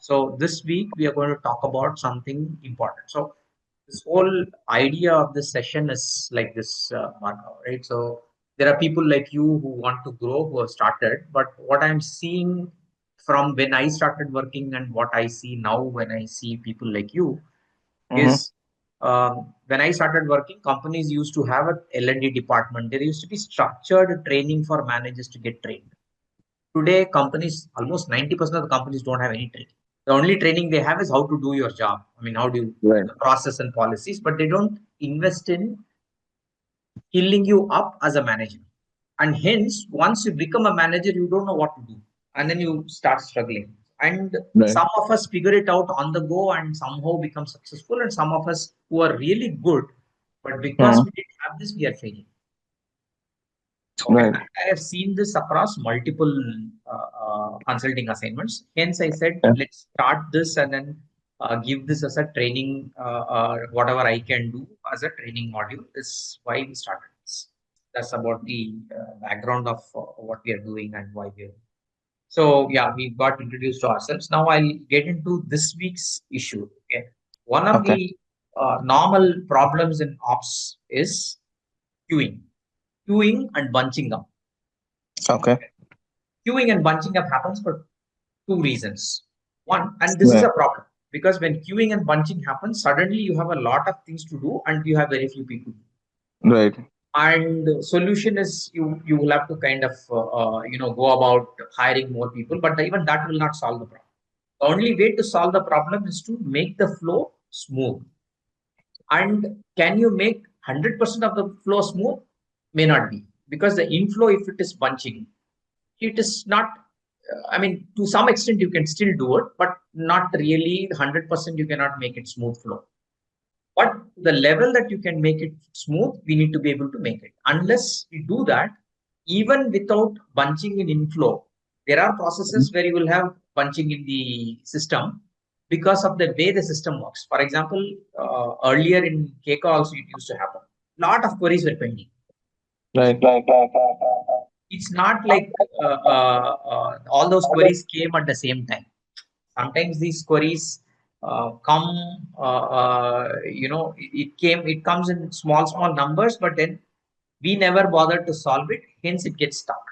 So this week we are going to talk about something important. So this whole idea of this session is like this, Marco, right? So there are people like you who want to grow, who have started, but what I'm seeing from when I started working and what I see now when I see people like you Mm-hmm. is when I started working, companies used to have a L&D department. There used to be structured training for managers to get trained. Today, companies, almost 90% of the companies don't have any training. The only training they have is how to do your job. I mean, how do you Right. the process and policies, but they don't invest in skilling you up as a manager. And hence, once you become a manager, you don't know what to do. And then you start struggling. And Right. some of us figure it out on the go and somehow become successful. And some of us who are really good, but because Mm-hmm. we didn't have this, we are failing. Okay. Right. I have seen this across multiple consulting assignments. Hence, I said, Yeah. let's start this and then give this as a training, whatever I can do as a training module is why we started this. That's about the background of what we are doing and why we are. So, yeah, we got introduced to ourselves. Now, I'll get into this week's issue. Okay. One of Okay. the normal problems in ops is queuing, queuing and bunching up. Okay. Queuing and bunching up happens for two reasons. One, and this is Right. a problem because when queuing and bunching happens, suddenly you have a lot of things to do and you have very few people. Right. And the solution is you will have to kind of go about hiring more people, but even that will not solve the problem. The only way to solve the problem is to make the flow smooth. And can you make 100% of the flow smooth? May not be because the inflow, if it is bunching, it is not. I mean, to some extent, you can still do it, but not really 100%. You cannot make it smooth flow. But the level that you can make it smooth, we need to be able to make it. Unless we do that, even without bunching in inflow, there are processes where you will have bunching in the system because of the way the system works. For example, earlier in Keka also it used to happen. Lot of queries were pending. Right. It's not like all those queries came at the same time. Sometimes these queries come, it comes in small numbers, but then we never bothered to solve it. Hence, it gets stuck,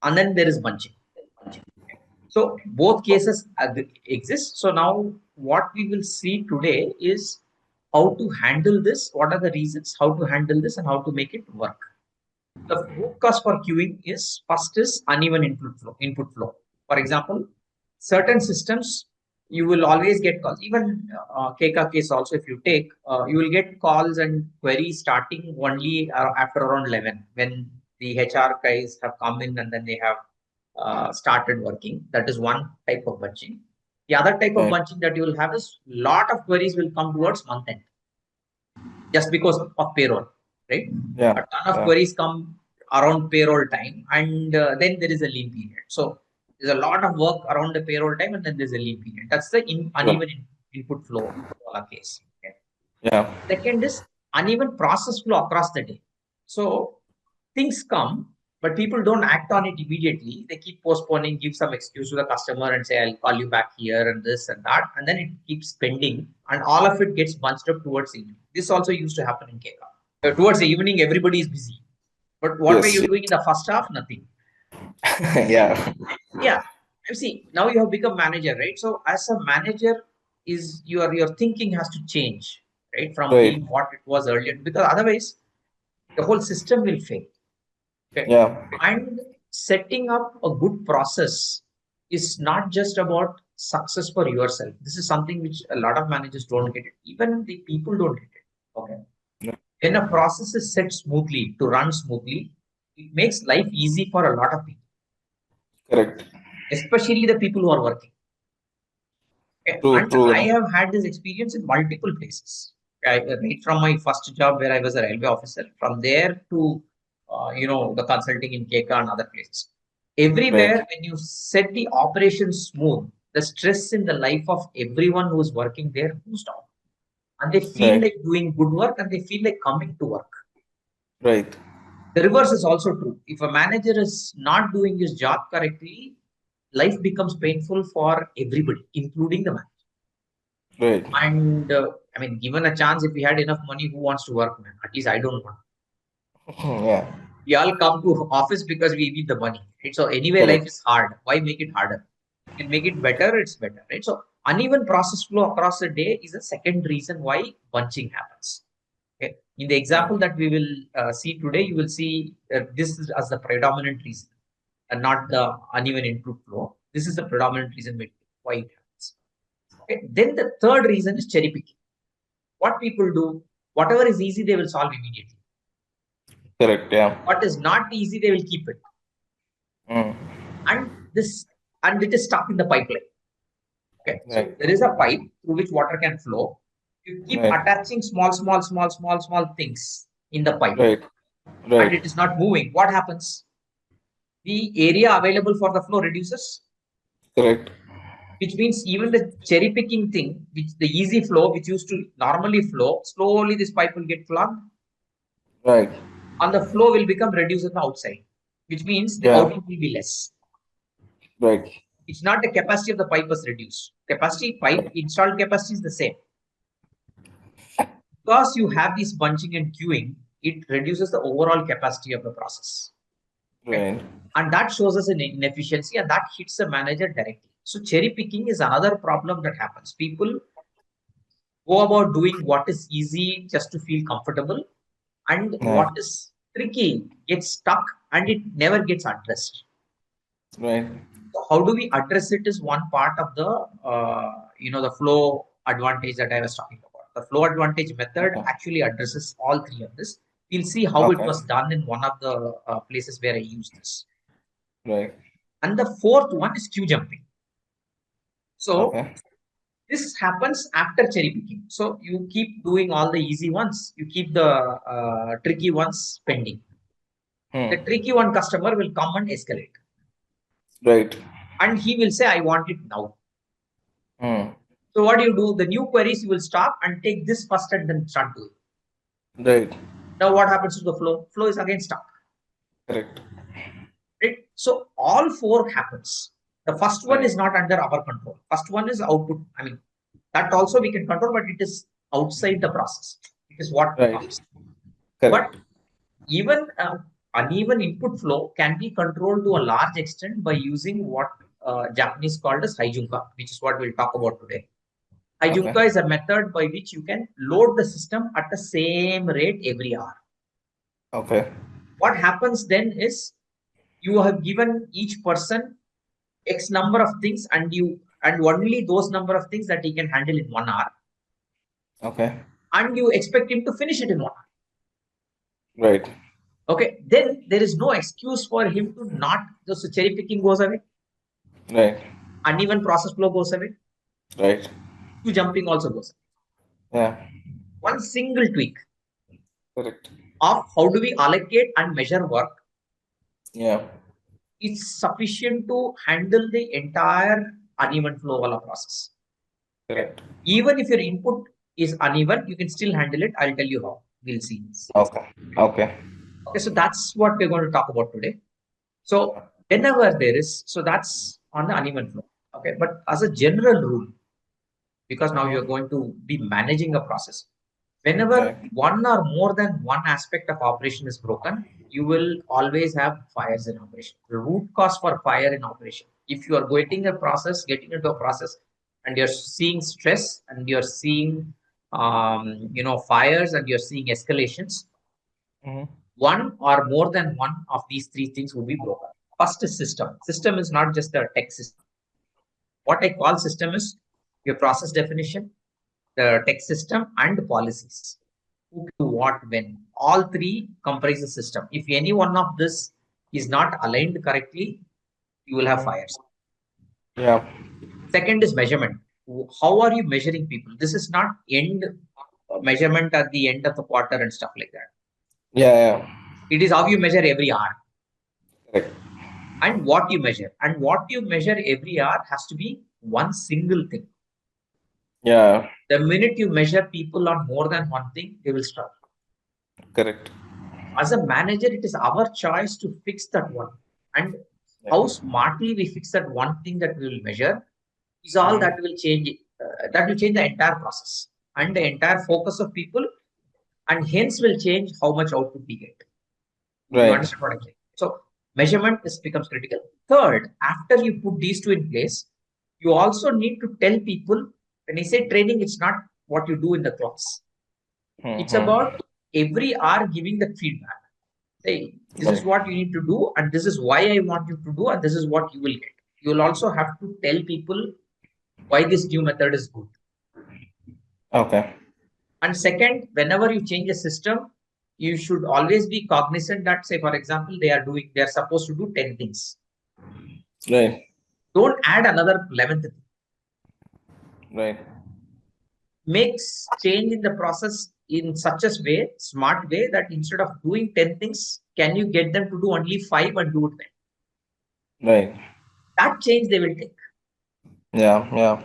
and then there is bunching. So both cases exist. So now what we will see today is how to handle this. What are the reasons? How to handle this and how to make it work. The root cause for queuing is first is uneven input flow. Input flow. For example, certain systems you will always get calls. Even KK case also, if you take, you will get calls and queries starting only after around 11 when the HR guys have come in and then they have started working. That is one type of bunching. The other type of Right. bunching that you will have is lot of queries will come towards month end just because of payroll, right? A Yeah. ton of Yeah. queries come around payroll time, and then there is a lean period. So there's a lot of work around the payroll time, and then there's a lean period. That's the Sure. uneven input flow case. Okay. Yeah. Second is uneven process flow across the day. So things come, but people don't act on it immediately. They keep postponing, give some excuse to the customer and say, I'll call you back here and this and that. And then it keeps pending and all of it gets bunched up towards evening. This also used to happen in KK. Towards the evening, everybody is busy. But what were Yes. you doing in the first half? Nothing. And Yeah. yeah, you see, now you have become manager, right? So as a manager, is your thinking has to change, right? From Right. being what it was earlier, because otherwise the whole system will fail. Okay. Yeah. And setting up a good process is not just about success for yourself. This is something which a lot of managers don't get it. Even the people don't get it. Okay. Yeah. When a process is set smoothly to run smoothly, it makes life easy for a lot of people, Correct. especially the people who are working. Okay. True. And True. I have had this experience in multiple places. Right from my first job where I was a railway officer, from there to the consulting in KK and other places. Right. Everywhere, when you set the operation smooth, the stress in the life of everyone who is working there goes down, and they feel Right. like doing good work and they feel like coming to work. Right. The reverse is also true. If a manager is not doing his job correctly, life becomes painful for everybody, including the manager. Right. And I mean, given a chance, if we had enough money, who wants to work, man? At least I don't want. Yeah. We all come to office because we need the money. Right? So anyway, life Correct. is hard. Why make it harder? You can make it better, it's better, right? So uneven process flow across the day is a second reason why bunching happens. Okay. In the example that we will see today, you will see this is as the predominant reason and not the uneven input flow. This is the predominant reason why it happens. Okay. Then the third reason is cherry picking. What people do, whatever is easy, they will solve immediately. Correct. Yeah. What is not easy, they will keep it. Mm. And it is stuck in the pipeline. Okay, so Right. there is a pipe through which water can flow. You keep Right. attaching small things in the pipe, Right. and Right. it is not moving. What happens? The area available for the flow reduces, Correct. which means even the cherry picking thing, which the easy flow, which used to normally flow, slowly this pipe will get clogged, Right. and the flow will become reduced on the outside, which means the Yeah. output will be less. Right. It's not the capacity of the pipe is reduced. Pipe installed capacity is the same. Because you have this bunching and queuing, it reduces the overall capacity of the process. Okay? Right. And that shows us an inefficiency and that hits the manager directly. So cherry picking is another problem that happens. People go about doing what is easy just to feel comfortable, and Yeah. what is tricky gets stuck and it never gets addressed. Right. So how do we address it is one part of the the flow advantage that I was talking about. The flow advantage method Okay. actually addresses all three of this. We'll see how it Okay. was done in one of the places where I used this. Right. And the fourth one is queue jumping. So Okay. this happens after cherry picking. So you keep doing all the easy ones, you keep the tricky ones pending. The tricky one customer will come and escalate. Right. And he will say, I want it now. Hmm. So what do you do? The new queries you will stop and take this first and then start doing. Right. Now what happens to the flow? Flow is again stuck. Correct. Right? So all four happens. The first one Right. is not under our control. First one is output. I mean, that also we can control, but it is outside the process. It is what Right. comes. Correct. But even uneven input flow can be controlled to a large extent by using what Japanese called as Heijunka, which is what we'll talk about today. Heijunka Okay. is a method by which you can load the system at the same rate every hour. Okay. What happens then is you have given each person X number of things and only those number of things that he can handle in 1 hour. Okay. And you expect him to finish it in 1 hour. Right. Okay, then there is no excuse for him to not, so cherry picking goes away, Right. uneven process flow goes away, Right. queue jumping also goes away. Yeah. One single tweak Correct. of how do we allocate and measure work Yeah. is sufficient to handle the entire uneven flow of a process. Okay. Correct. Even if your input is uneven, you can still handle it. I'll tell you how. We'll see this. Okay. Okay. Okay, so that's what we're going to talk about today. So whenever there is, so that's on the uneven flow. Okay, but as a general rule, because now you're going to be managing a process, whenever Right. one or more than one aspect of operation is broken, you will always have fires in operation. The root cause for fire in operation. If you are getting into a process, and you're seeing stress and you're seeing fires and you're seeing escalations, one or more than one of these three things will be broken. First is system. System is not just the tech system. What I call system is your process definition, the tech system, and the policies. Who can do what when. All three comprise the system. If any one of this is not aligned correctly, you will have fires. Yeah. Second is measurement. How are you measuring people? This is not end measurement at the end of the quarter and stuff like that. Yeah. Yeah. It is how you measure every hour. Correct. And what you measure. And what you measure every hour has to be one single thing. Yeah. The minute you measure people on more than one thing, they will struggle. Correct. As a manager, it is our choice to fix that one. And how smartly we fix that one thing that we will measure is all that will change. That will change the entire process and the entire focus of people, and hence will change how much output we get. You Right. understand what I'm saying? So measurement becomes critical. Third, after you put these two in place, you also need to tell people. When I say training, it's not what you do in the class. It's about every hour giving the feedback. Say, this is Right. what you need to do, and this is why I want you to do, and this is what you will get. You will also have to tell people why this new method is good. Okay. And second, whenever you change a system, you should always be cognizant that, say, for example, they are supposed to do 10 things. Right. Don't add another 11th thing. Right. Makes change in the process in such a way, smart way, that instead of doing 10 things, can you get them to do only 5 and do it then? Right. That change they will take. Yeah. Yeah.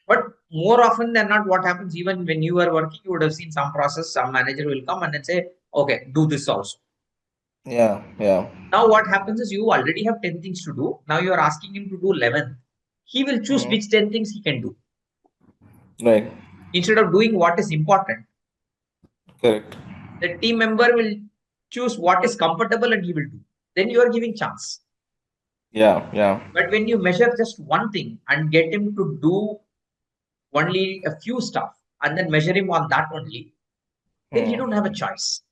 But more often than not, what happens, even when you are working, you would have seen some process, some manager will come and then say, okay, do this also. Yeah. Yeah. Now what happens is you already have 10 things to do. Now you are asking him to do 11. He will choose which 10 things he can do. Right. Instead of doing what is important, Correct. the team member will choose what is comfortable and he will do. Then you are giving chance. Yeah. Yeah. But when you measure just one thing and get him to do only a few stuff and then measure him on that only, then he don't have a choice.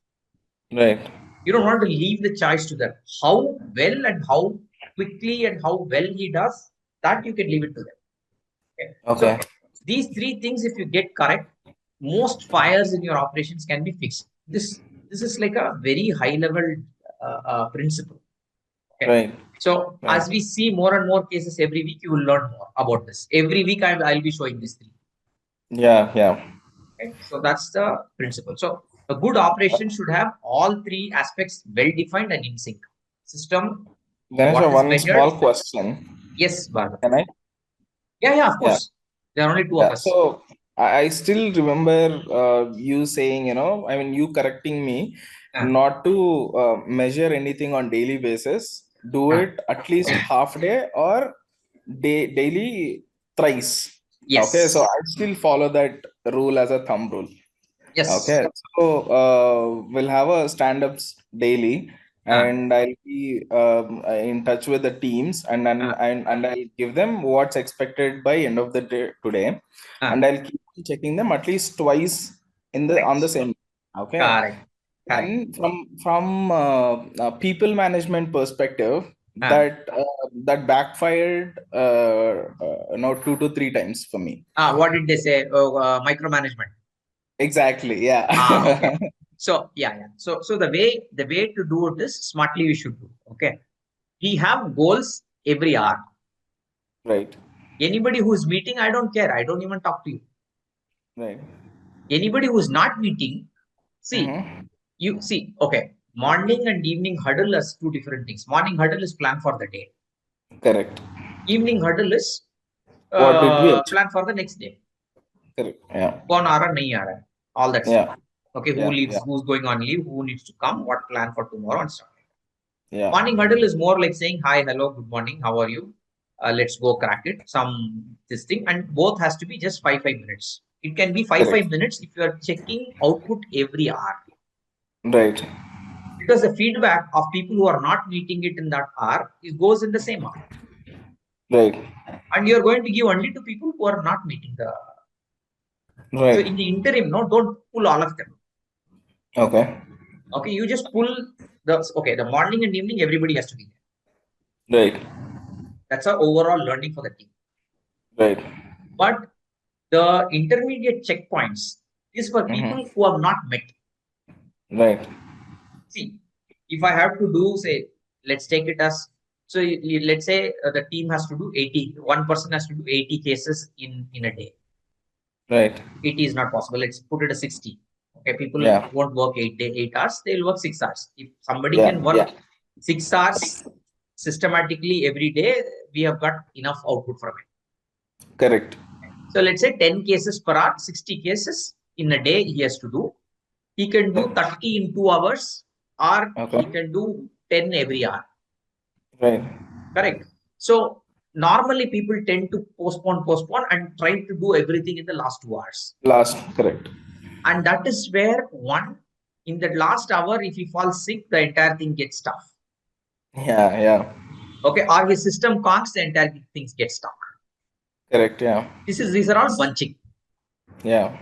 Right. You don't want to leave the choice to them. How well and how quickly and how well he does, that you can leave it to them. Okay. So Okay. these three things, if you get correct, most fires in your operations can be fixed. This is like a very high level principle. Okay. Right. So Right. as we see more and more cases every week, you will learn more about this. Every week I'll be showing these three. Yeah. Yeah. Okay. So that's the principle. So a good operation should have all three aspects well defined and in sync. System, Ganesha, what is one measured. small question. Yes, Bhagat. Can I? Yeah, of Yeah. course. There are only two of Yeah. us. So I still remember you saying, I mean, you correcting me not to measure anything on daily basis. Do it at least half day or daily thrice. Okay. So Yes. I still follow that rule as a thumb rule. Yes. Okay, so we'll have a stand-ups daily, and I'll be in touch with the teams, and I'll give them what's expected by end of the day today, and I'll keep checking them at least twice in the on the Correct. same. Okay, Correct. Correct. then from people management perspective, Uh, that backfired no 2 to 3 times for me. what did they say? Oh, micromanagement. Exactly. Yeah. Okay. So yeah. So the way to do it is smartly we should do. Okay. We have goals every hour. Right. Anybody who's meeting, I don't care. I don't even talk to you. Right. Anybody who's not meeting, see, Mm-hmm. you see, okay, morning and evening huddle is two different things. Morning huddle is plan for the day. Correct. Evening huddle is What did we achieve? plan for the next day. Correct. Yeah. कौन आ रहा नहीं आ रहा है, all that stuff. Yeah. Okay, who Yeah. leaves, Yeah. who's going on leave, who needs to come, what plan for tomorrow and stuff. Yeah. Morning huddle is more like saying hi, hello, good morning, how are you? Let's go crack it. This thing, and both has to be just 5 minutes. It can be Correct. 5 minutes if you are checking output every hour. Right. Because the feedback of people who are not meeting it in that hour goes in the same hour. Right. And you're going to give only to people who are not meeting the. Right. So in the interim, no, don't pull all of them. Okay. Okay, you just pull the morning and evening, everybody has to be there. Right. That's our overall learning for the team. Right. But the intermediate checkpoints is for people who have not met. Right. See, if I have to do, say, let's take it as, so let's say the team has to do 80, one person has to do 80 cases in a day. Right. 80 is not possible. Let's put it as 60. Okay, people won't work 8 hours, they'll work 6 hours. If somebody can work 6 hours systematically every day, we have got enough output from it. Correct. So let's say 10 cases per hour, 60 cases in a day he has to do. He can do 30 in 2 hours, or he can do 10 every hour. Right. Correct. So normally people tend to postpone and try to do everything in the last 2 hours. Last, correct. And that is where in the last hour, if he falls sick, the entire thing gets tough. Yeah. Okay. Or his system conks, the entire things get stuck. Correct, yeah. These are all bunching. Yeah.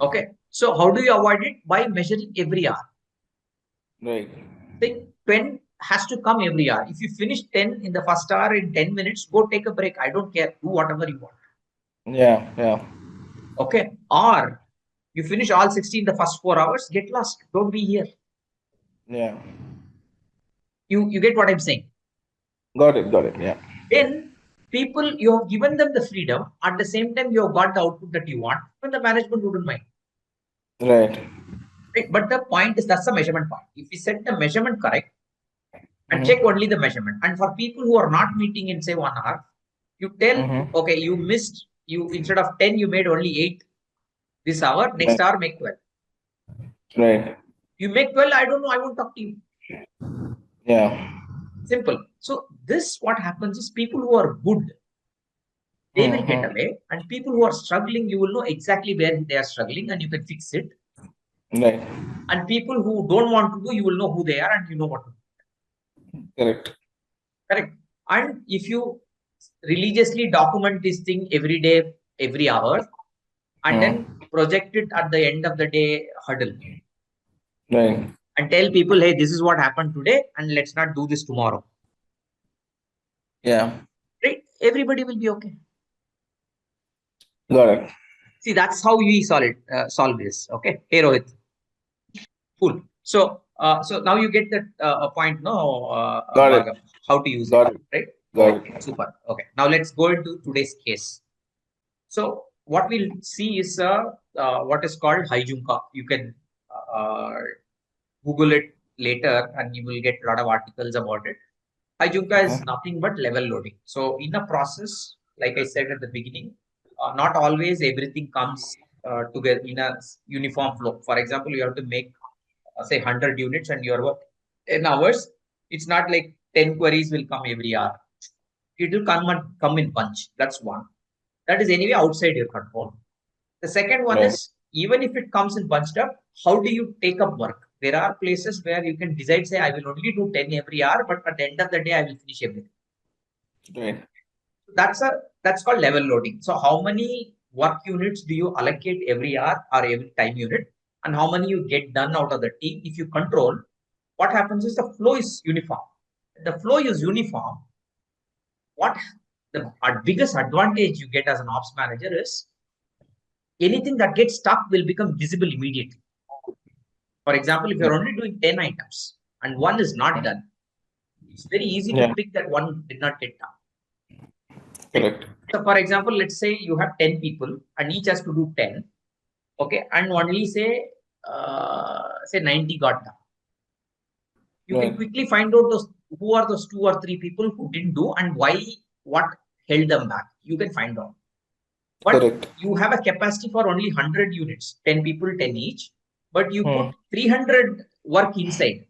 Okay. So how do you avoid it? By measuring every hour. Right. Say 10 has to come every hour. If you finish 10 in the first hour in 10 minutes, go take a break. I don't care. Do whatever you want. Yeah. Okay. Or you finish all 60 in the first 4 hours, get lost. Don't be here. Yeah. You get what I'm saying? Got it, yeah. Then people, you have given them the freedom. At the same time, you have got the output that you want. When the management wouldn't mind. Right. Right? But the point is, that's the measurement point. If we set the measurement correct and check Mm-hmm. only the measurement, and for people who are not meeting in say 1 hour, you tell, Mm-hmm. okay, you missed, you instead of 10, you made only 8 this hour, next Right. hour make 12. Right. You make 12, I don't know, I won't talk to you. Yeah. Simple. So this, what happens is, people who are good, they will get away, and people who are struggling, you will know exactly where they are struggling and you can fix it. Right. And people who don't want to do, you will know who they are and you know what to do. Correct. Correct. And if you religiously document this thing every day, every hour, and then project it at the end of the day huddle. Right. And tell people, hey, this is what happened today, and let's not do this tomorrow. Yeah. Right? Everybody will be okay. Got it. See, that's how we solve this. Okay. Hey, Rohit. Cool. So now you get that point, no, Got it. Bhargav, how to use it, Got it. right? Got Okay, super. Okay. Now let's go into today's case. So what we'll see is what is called Heijunka. You can uh, Google it later and you will get a lot of articles about it. Heijunka is nothing but level loading. So in a process, like I said at the beginning, not always everything comes together in a uniform flow. For example, you have to make say 100 units and your work 10 hours. It's not like 10 queries will come every hour. It will come in bunch. That's one. That is anyway outside your control. The second one Right. is, even if it comes in bunched up, how do you take up work? There are places where you can decide, say, I will only do 10 every hour, but at the end of the day, I will finish everything. Right. That's called level loading. So how many work units do you allocate every hour or every time unit, and how many you get done out of the team? If you control, what happens is the flow is uniform. The flow is uniform. What the biggest advantage you get as an ops manager is, anything that gets stuck will become visible immediately. For example, if you're only doing 10 items and one is not done, it's very easy to pick that one did not get done. Correct. So for example, let's say you have 10 people and each has to do 10. Okay. And only say 90 got done. You can quickly find out who are those 2 or 3 people who didn't do and what held them back. You can find out. But Correct. you have a capacity for only 100 units, 10 people, 10 each, but you put 300 work inside.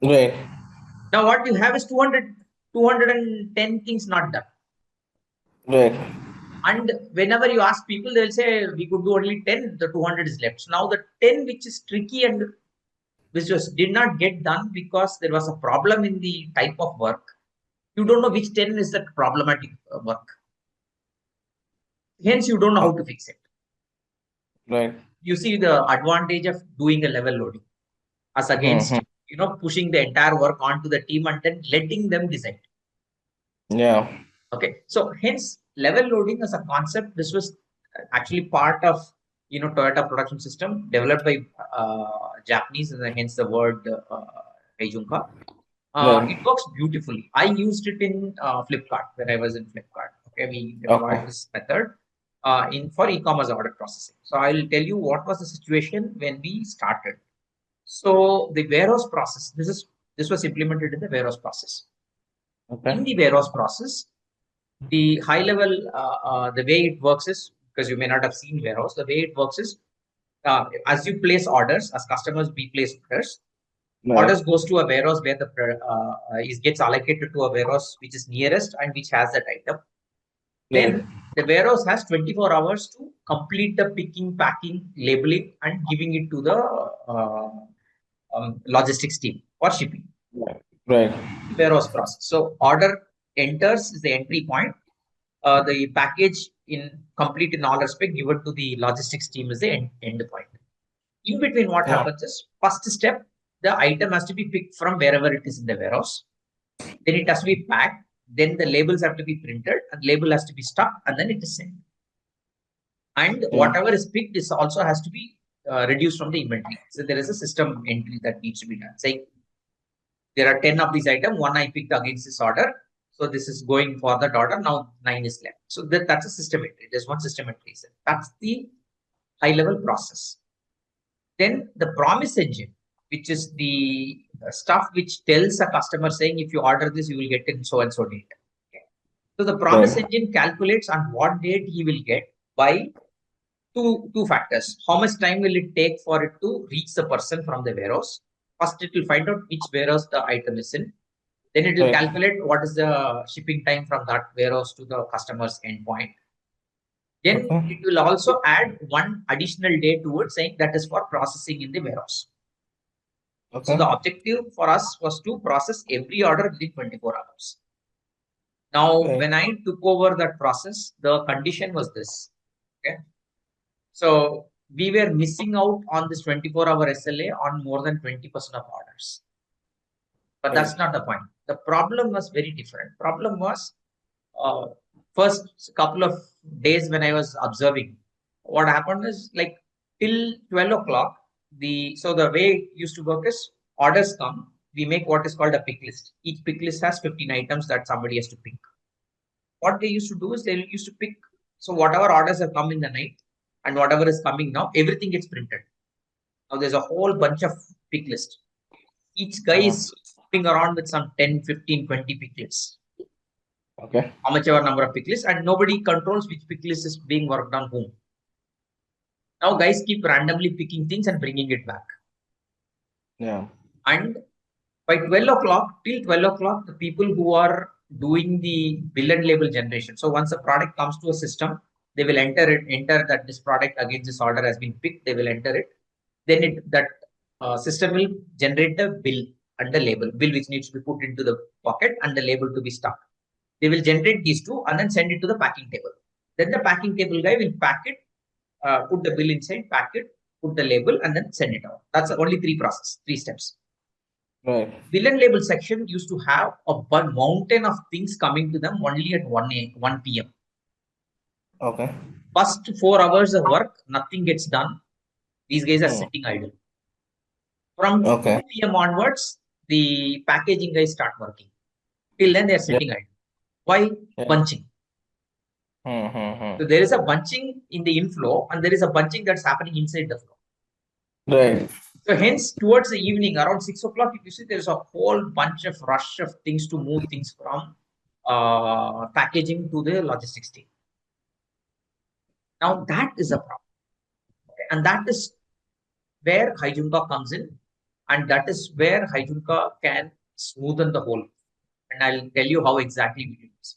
Right. Now what you have is 210 things not done. Right. And whenever you ask people, they'll say, we could do only 10, the 200 is left. So now the 10 which is tricky and which did not get done because there was a problem in the type of work, you don't know which 10 is the problematic work. Hence, you don't know how to fix it. Right. You see the advantage of doing a level loading as against, pushing the entire work onto the team and then letting them decide. Yeah. Okay. So hence level loading as a concept, this was actually part of, Toyota production system developed by Japanese, and hence the word Heijunka. It works beautifully. I used it in Flipkart when I was in Flipkart. Okay, we deployed this method for e-commerce order processing. So I'll tell you what was the situation when we started. So the warehouse process, this was implemented in the warehouse process. Okay. In the warehouse process, the high level, the way it works is, because you may not have seen warehouse, the way it works is, as you place orders, as customers, we place orders. Orders goes to a warehouse where the gets allocated to a warehouse which is nearest and which has that item. Then the warehouse has 24 hours to complete the picking, packing, labeling, and giving it to the logistics team for shipping. Right. Warehouse process. So order enters is the entry point. The package complete in all respect given to the logistics team is the end point. In between, what happens is, first step, the item has to be picked from wherever it is in the warehouse. Then it has to be packed. Then the labels have to be printed, and label has to be stuck, and then it is sent. And whatever is picked is also has to be reduced from the inventory. So there is a system entry that needs to be done. Say there are 10 of these items, one I picked against this order. So this is going for that order. Now 9 is left. So that's a system entry. There's one system entry. That's the high level process. Then the promise engine, which is the stuff which tells a customer saying, if you order this, you will get it in so and so date. Okay. So the promise engine calculates on what date he will get by two factors. How much time will it take for it to reach the person from the warehouse? First, it will find out which warehouse the item is in. Then it will calculate what is the shipping time from that warehouse to the customer's endpoint. Then it will also add one additional day to it, saying that is for processing in the warehouse. So the objective for us was to process every order within 24 hours. Now, when I took over that process, the condition was this. Okay. So we were missing out on this 24-hour SLA on more than 20% of orders. But that's not the point. The problem was very different. Problem was first couple of days when I was observing, what happened is like till 12 o'clock, so the way it used to work is orders come, we make what is called a pick list. Each pick list has 15 items that somebody has to pick. What they used to do is they used to pick, so whatever orders have come in the night and whatever is coming now, everything gets printed. Now there's a whole bunch of pick list. Each guy is moving around with some 10, 15, 20 pick lists. Okay. How much ever number of pick lists, and nobody controls which pick list is being worked on whom. Now guys keep randomly picking things and bringing it back. Yeah. And by 12 o'clock, till 12 o'clock, the people who are doing the bill and label generation. So once a product comes to a system, they will enter that this product against this order has been picked. They will enter it. Then that system will generate the bill and the label, which needs to be put into the pocket and the label to be stuck. They will generate these two and then send it to the packing table. Then the packing table guy will pack it, put the bill inside, pack it, put the label, and then send it out. That's only three steps. Right. Bill and label section used to have a mountain of things coming to them only at 1 p.m. Okay. First 4 hours of work, nothing gets done. These guys are sitting idle. From 2 p.m. onwards, the packaging guys start working. Till then, they are sitting idle. Why? Bunching. So there is a bunching in the inflow and there is a bunching that's happening inside the flow. Right. So hence, towards the evening, around 6 o'clock, if you see, there's a whole bunch of rush of things to move things from packaging to the logistics team. Now that is a problem. Okay. And that is where Heijunka comes in. And that is where Heijunka can smoothen the whole. And I'll tell you how exactly we do this.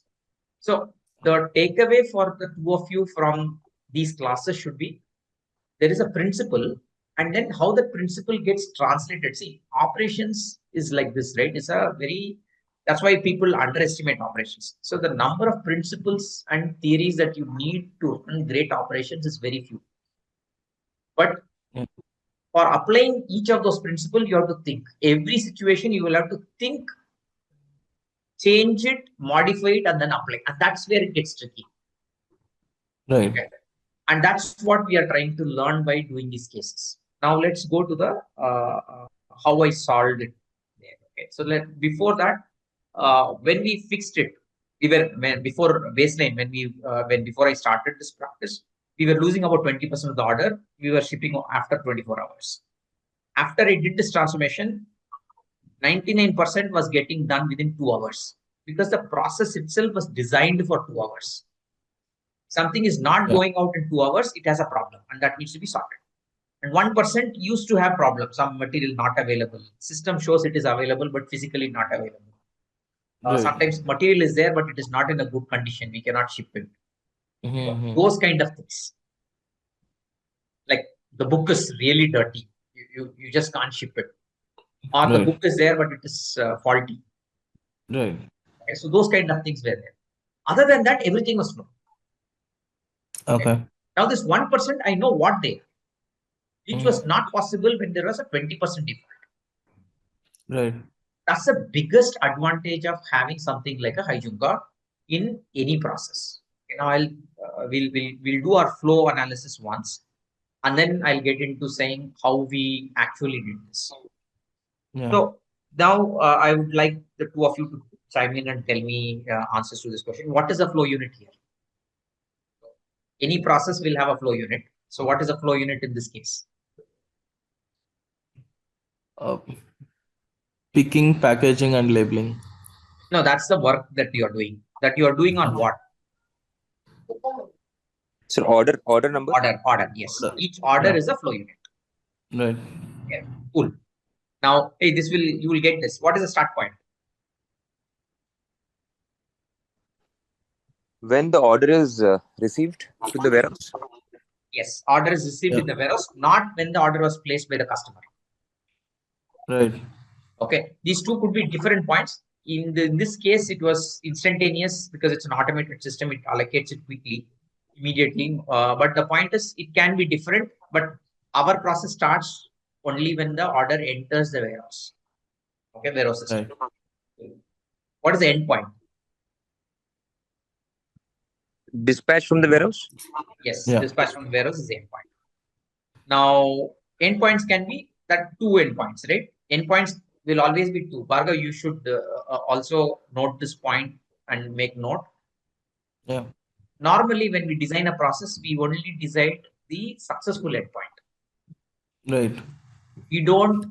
So the takeaway for the two of you from these classes should be, there is a principle, and then how the principle gets translated. See, operations is like this, right? That's why people underestimate operations. So the number of principles and theories that you need to run great operations is very few. But for applying each of those principles, you have to think. Every situation, you will have to think, change it, modify it, and then apply. And that's where it gets tricky. Right. Okay. And that's what we are trying to learn by doing these cases. Now let's go to the how I solved it there. Okay. So before that, when we fixed it, before baseline, before I started this practice, we were losing about 20% of the order. We were shipping after 24 hours. After I did this transformation, 99% was getting done within 2 hours because the process itself was designed for 2 hours. Something is not going out in 2 hours, it has a problem and that needs to be sorted. And 1% used to have problems, some material not available. System shows it is available, but physically not available. Right. Sometimes material is there, but it is not in a good condition. We cannot ship it. Those kind of things. Like the book is really dirty. You just can't ship it. Or the Right. book is there, but it is faulty. Right. Okay, so those kind of things were there. Other than that, everything was flow. Okay. Now this 1%, I know what they are, which was Mhm. not possible when there was a 20% default. Right. That's the biggest advantage of having something like a Heijunka in any process. We'll do our flow analysis once, and then I'll get into saying how we actually did this. Yeah. So now I would like the two of you to chime in and tell me answers to this question. What is a flow unit here? Any process will have a flow unit. So what is a flow unit in this case? Picking, packaging, and labeling. No, that's the work that you are doing. That you are doing on what? So order number. Order. Yes. Each order is a flow unit. Right. Yeah. Cool. Now, hey, you will get this. What is the start point? When the order is received to the warehouse. Yes, order is received in the warehouse, not when the order was placed by the customer. Right. Okay, these two could be different points. In this case, it was instantaneous because it's an automated system. It allocates it quickly, immediately. But the point is, it can be different. But our process starts only when the order enters the warehouse. Okay, warehouse system. Right. What is the endpoint? Dispatch from the warehouse. Yes, Yeah. dispatch from the warehouse is the endpoint. Now, endpoints can be that two endpoints, right? Endpoints will always be two. Bhargav, you should also note this point and make note. Yeah. Normally, when we design a process, we only design the successful endpoint. Right. We don't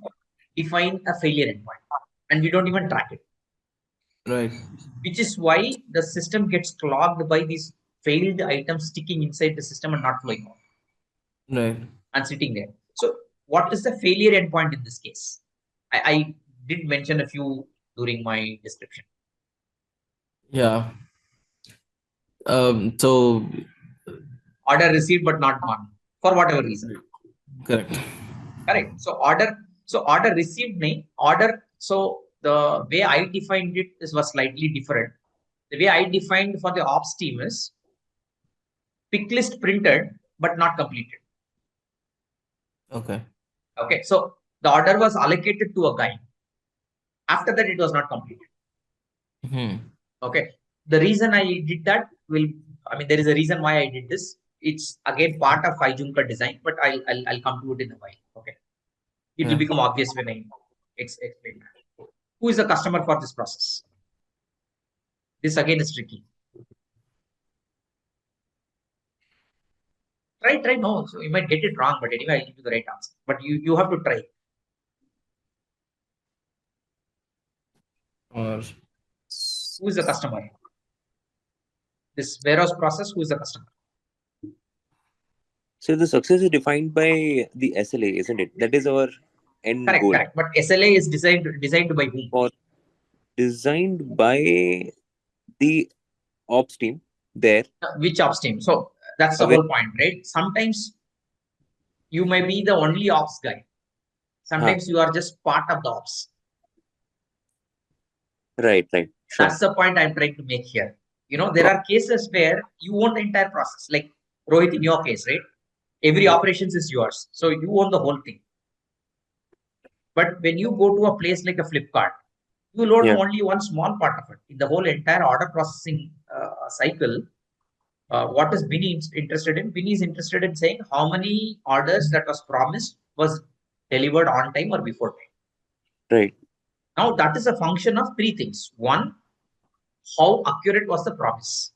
define a failure endpoint, and we don't even track it. Right. Which is why the system gets clogged by these failed items sticking inside the system and not flowing out. Right. And sitting there. So what is the failure endpoint in this case? I did mention a few during my description. Yeah. So Order received but not gone for whatever reason. correct. Correct. So order received name order. So the way I defined it was slightly different. The way I defined for the ops team is pick list printed but not completed. Okay. Okay. So the order was allocated to a guy. After that, it was not completed. Okay. The reason I did that there is a reason why I did this. It's again part of Heijunka design, but I'll come to it in a while. Okay. It will become obvious when I explain that. Who is the customer for this process? This again is tricky. Try. No, so you might get it wrong, but anyway, I'll give you the right answer. But you have to try. Who is the customer? This warehouse process, who is the customer? So the success is defined by the SLA, isn't it? That is our end goal. Correct. But SLA is designed by whom? Or designed by the ops team there. Which ops team? So that's the whole point, right? Sometimes you may be the only ops guy. Sometimes you are just part of the ops. Right. Sure. That's the point I'm trying to make here. There are cases where you own the entire process, like Rohit in your case, right? Every operations is yours. So you own the whole thing. But when you go to a place like a Flipkart, you will own only one small part of it. In the whole entire order processing cycle, what is Binny interested in? Binny is interested in saying how many orders that was promised was delivered on time or before time. Right. Now that is a function of three things. One, how accurate was the promise?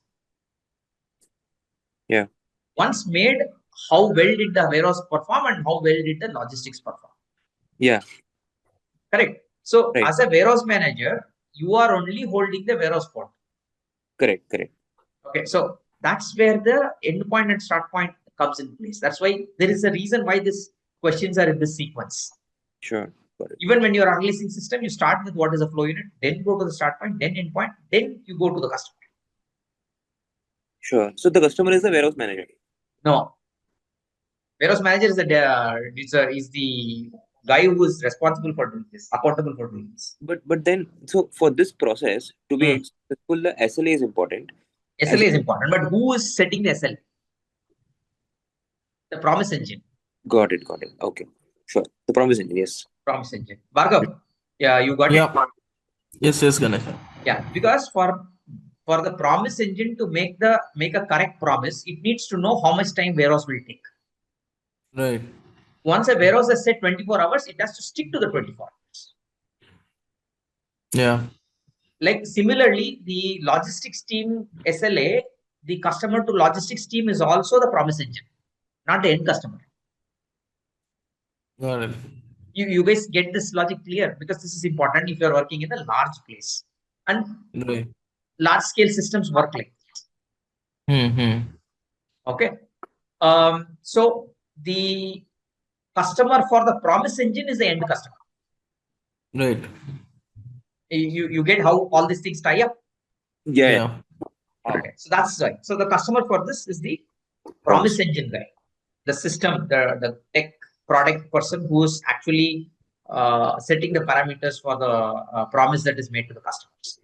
Yeah. Once made, how well did the warehouse perform and how well did the logistics perform? Yeah. Correct. So as a warehouse manager, you are only holding the warehouse port. Correct. Okay. So that's where the endpoint and start point comes in place. That's why there is a reason why this questions are in this sequence. Sure. Got it. Even when you're analyzing system, you start with what is a flow unit, then go to the start point, then end point, then you go to the customer. Sure. So the customer is the warehouse manager. No. Warehouse manager is the guy who is responsible for doing this, accountable for doing this. But then, so for this process to be successful, the SLA is important. SLA is important, but who is setting the SLA? The promise engine. Got it. Okay. Sure. The promise engine, yes. Promise engine. Bhargav, yeah, you got it? Yes, Ganesh. Yeah, because for the promise engine to make a correct promise, it needs to know how much time warehouse will take. Right. Once a warehouse has said 24 hours, it has to stick to the 24 hours. Yeah. Like similarly, the logistics team SLA, the customer to logistics team is also the promise engine, not the end customer. Got it. You guys get this logic clear, because this is important if you're working in a large place. And Right. large scale systems work like this. Okay. So the customer for the promise engine is the end customer. Right. You get how all these things tie up? Yeah. Okay. So that's right. So the customer for this is the promise engine guy, the system, the tech product person who is actually setting the parameters for the promise that is made to the customers.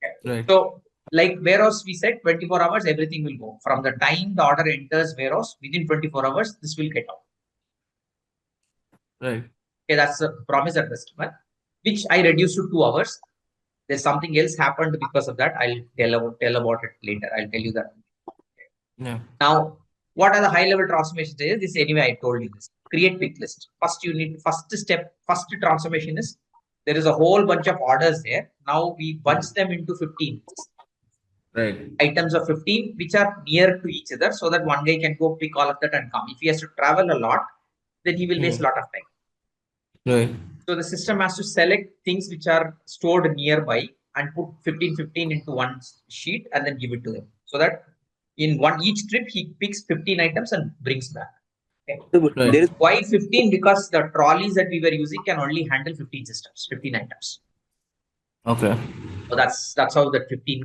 Okay. Right. So like warehouse, we said 24 hours, everything will go. From the time the order enters warehouse, within 24 hours, this will get out. Right. Okay, that's the promise of customer, which I reduced to 2 hours. There's something else happened because of that. I'll tell about it later. I'll tell you that. Yeah. Now, what are the high level transformations? This anyway, I told you this. Create pick list. First transformation is there is a whole bunch of orders there. Now we bunch them into 15. Right. Items of 15 which are near to each other, so that one guy can go pick all of that and come. If he has to travel a lot, then he will waste a lot of time. Right. So the system has to select things which are stored nearby and put 15 into one sheet and then give it to them, so that in each trip he picks 15 items and brings back. Okay. Right. There is Why 15? Because the trolleys that we were using can only handle 15 items. Okay. So that's how the 15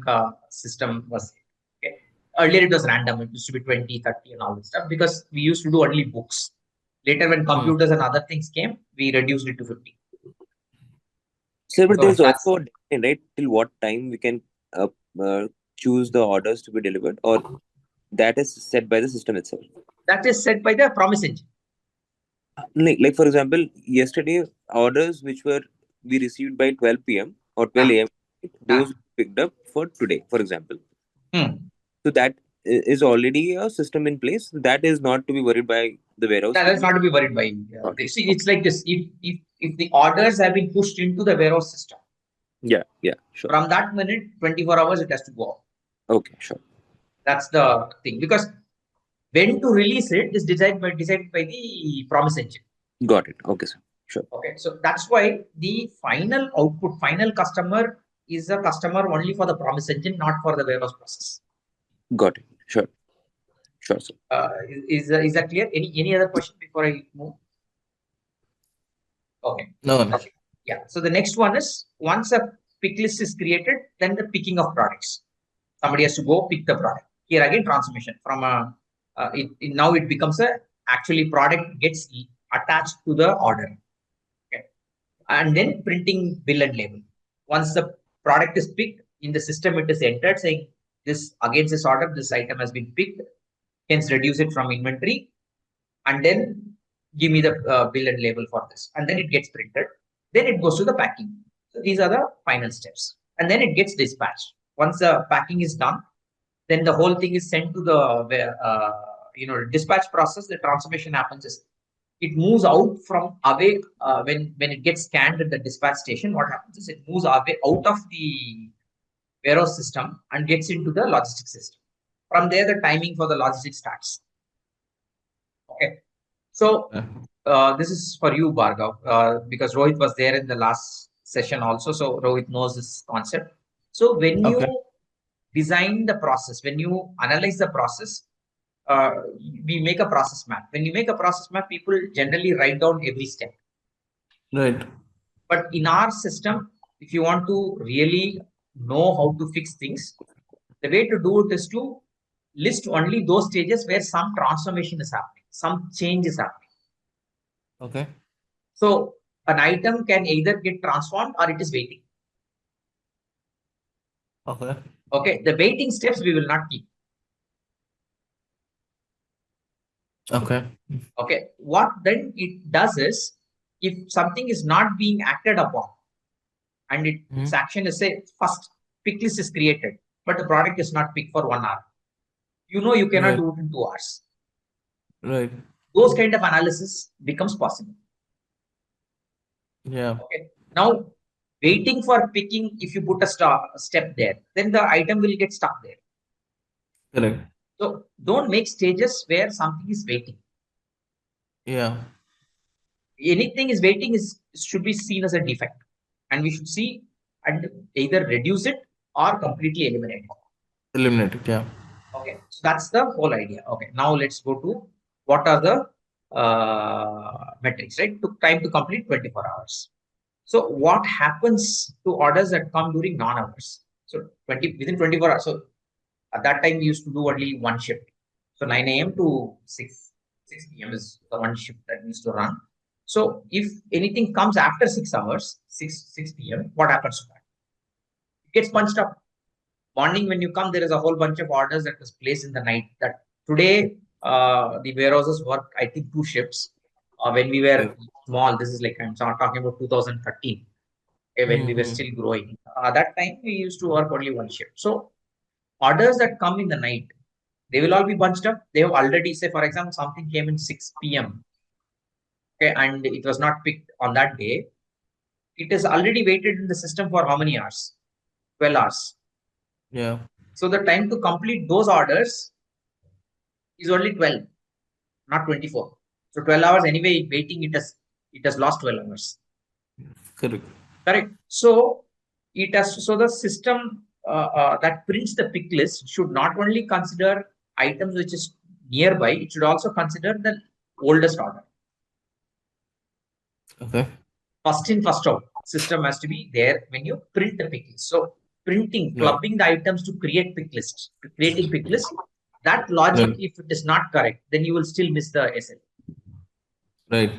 system was. Okay. Earlier it was random. It used to be 20, 30 and all this stuff, because we used to do only books. Later when computers and other things came, we reduced it to 15. So, but So there is that's- also a deadline, right? Till what time we can choose the orders to be delivered, or that is set by the system itself? That is set by the promise engine. Like for example, yesterday orders which we received by 12 p.m. or 12 a.m. those picked up for today, for example. So that is already a system in place. That is not to be worried by the warehouse. That is not to be worried by. See, it's like this. If the orders have been pushed into the warehouse system, yeah, sure. From that minute, 24 hours it has to go out. Okay, sure. That's the thing, because when to release it is decided by the promise engine. Got it. Okay, sir. Sure. Okay, so that's why the final output, final customer is a customer only for the promise engine, not for the warehouse process. Got it. Sure, sir. Is that clear? Any other question before I move? Okay. No. Okay. Yeah. So the next one is, once a pick list is created, then the picking of products. Somebody has to go pick the product. Here again, transformation from now it becomes actually product gets attached to the order. Okay. And then printing bill and label. Once the product is picked in the system, it is entered saying this against this order, this item has been picked. Hence reduce it from inventory, and then give me the bill and label for this. And then it gets printed. Then it goes to the packing. So these are the final steps. And then it gets dispatched. Once the packing is done, then the whole thing is sent to the dispatch process. The transformation happens is it moves out from away when it gets scanned at the dispatch station. What happens is it moves away out of the warehouse system and gets into the logistics system. From there, the timing for the logistics starts. Okay. So this is for you, Bhargav, because Rohit was there in the last session also. So Rohit knows this concept. So when you design the process, when you analyze the process, uh, we make a process map. When you make a process map, people generally write down every step. Right. But in our system, if you want to really know how to fix things, the way to do it is to list only those stages where some transformation is happening, some change is happening. Okay. So an item can either get transformed or it is waiting. Okay. Okay, the waiting steps we will not keep. Okay. Okay, what then it does is, if something is not being acted upon and its action is, say, first pick list is created, but the product is not picked for 1 hour, you cannot Right. do it in 2 hours. Right. Those kind of analysis becomes possible. Yeah. Okay, now waiting for picking, if you put a step there, then the item will get stuck there. Correct. So don't make stages where something is waiting. Yeah. Anything is waiting should be seen as a defect, and we should see and either reduce it or completely eliminate it. Eliminate it. Yeah. Okay, so that's the whole idea. Okay, now let's go to what are the metrics, right? Took time to complete 24 hours. So what happens to orders that come during non-hours? So within 24 hours. So at that time we used to do only one shift. So 9 a.m. to 6 p.m. is the one shift that needs to run. So if anything comes after 6 hours, 6 p.m., what happens to that? It gets punched up. Morning when you come, there is a whole bunch of orders that was placed in the night. That today the warehouses work, I think, 2 shifts. When we were small, this is like I'm talking about 2013. Okay, when we were still growing, that time we used to work only one shift. So orders that come in the night, they will all be bunched up. They have already, say for example, something came in 6 p.m. Okay, and it was not picked on that day. It is already waited in the system for how many hours? 12 hours. Yeah. So the time to complete those orders is only 12, not 24. So 12 hours anyway waiting, it has lost 12 hours. Correct. Correct. So the system that prints the pick list should not only consider items which is nearby, it should also consider the oldest order. Okay. First in, first out system has to be there when you print the pick list. So printing, clubbing the items to create pick lists, creating pick list, that logic, if it is not correct, then you will still miss the SL. Right.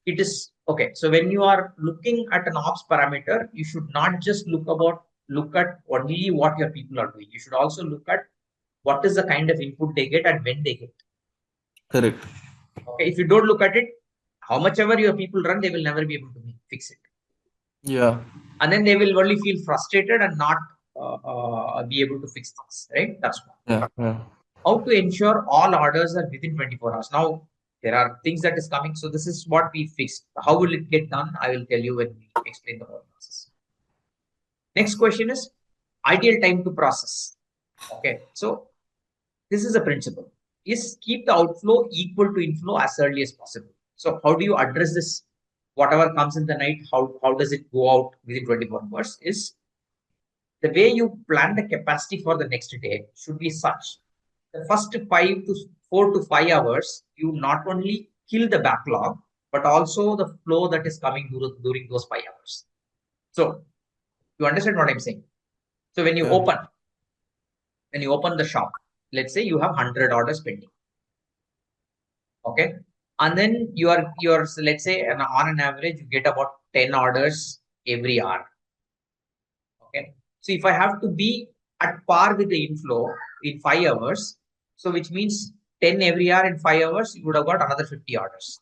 It is okay. So when you are looking at an ops parameter, you should not just look at only what your people are doing. You should also look at what is the kind of input they get and when they get. Correct. Okay, if you don't look at it, how much ever your people run, they will never be able to fix it. Yeah. And then they will only feel frustrated and not be able to fix things, right? That's one. Yeah. How to ensure all orders are within 24 hours. Now, there are things that is coming. So this is what we fixed. How will it get done? I will tell you when we explain the whole process. Next question is ideal time to process. Okay, so this is a principle. Is keep the outflow equal to inflow as early as possible. So how do you address this? Whatever comes in the night, how does it go out within 24 hours? Is the way you plan the capacity for the next day should be such. The first 4 to 5 hours, you not only kill the backlog, but also the flow that is coming during those 5 hours. So you understand what I'm saying? So when you open the shop, let's say you have 100 orders pending. Okay. And then let's say on an average, you get about 10 orders every hour. Okay. So if I have to be at par with the inflow in 5 hours, so which means 10 every hour in 5 hours, you would have got another 50 orders.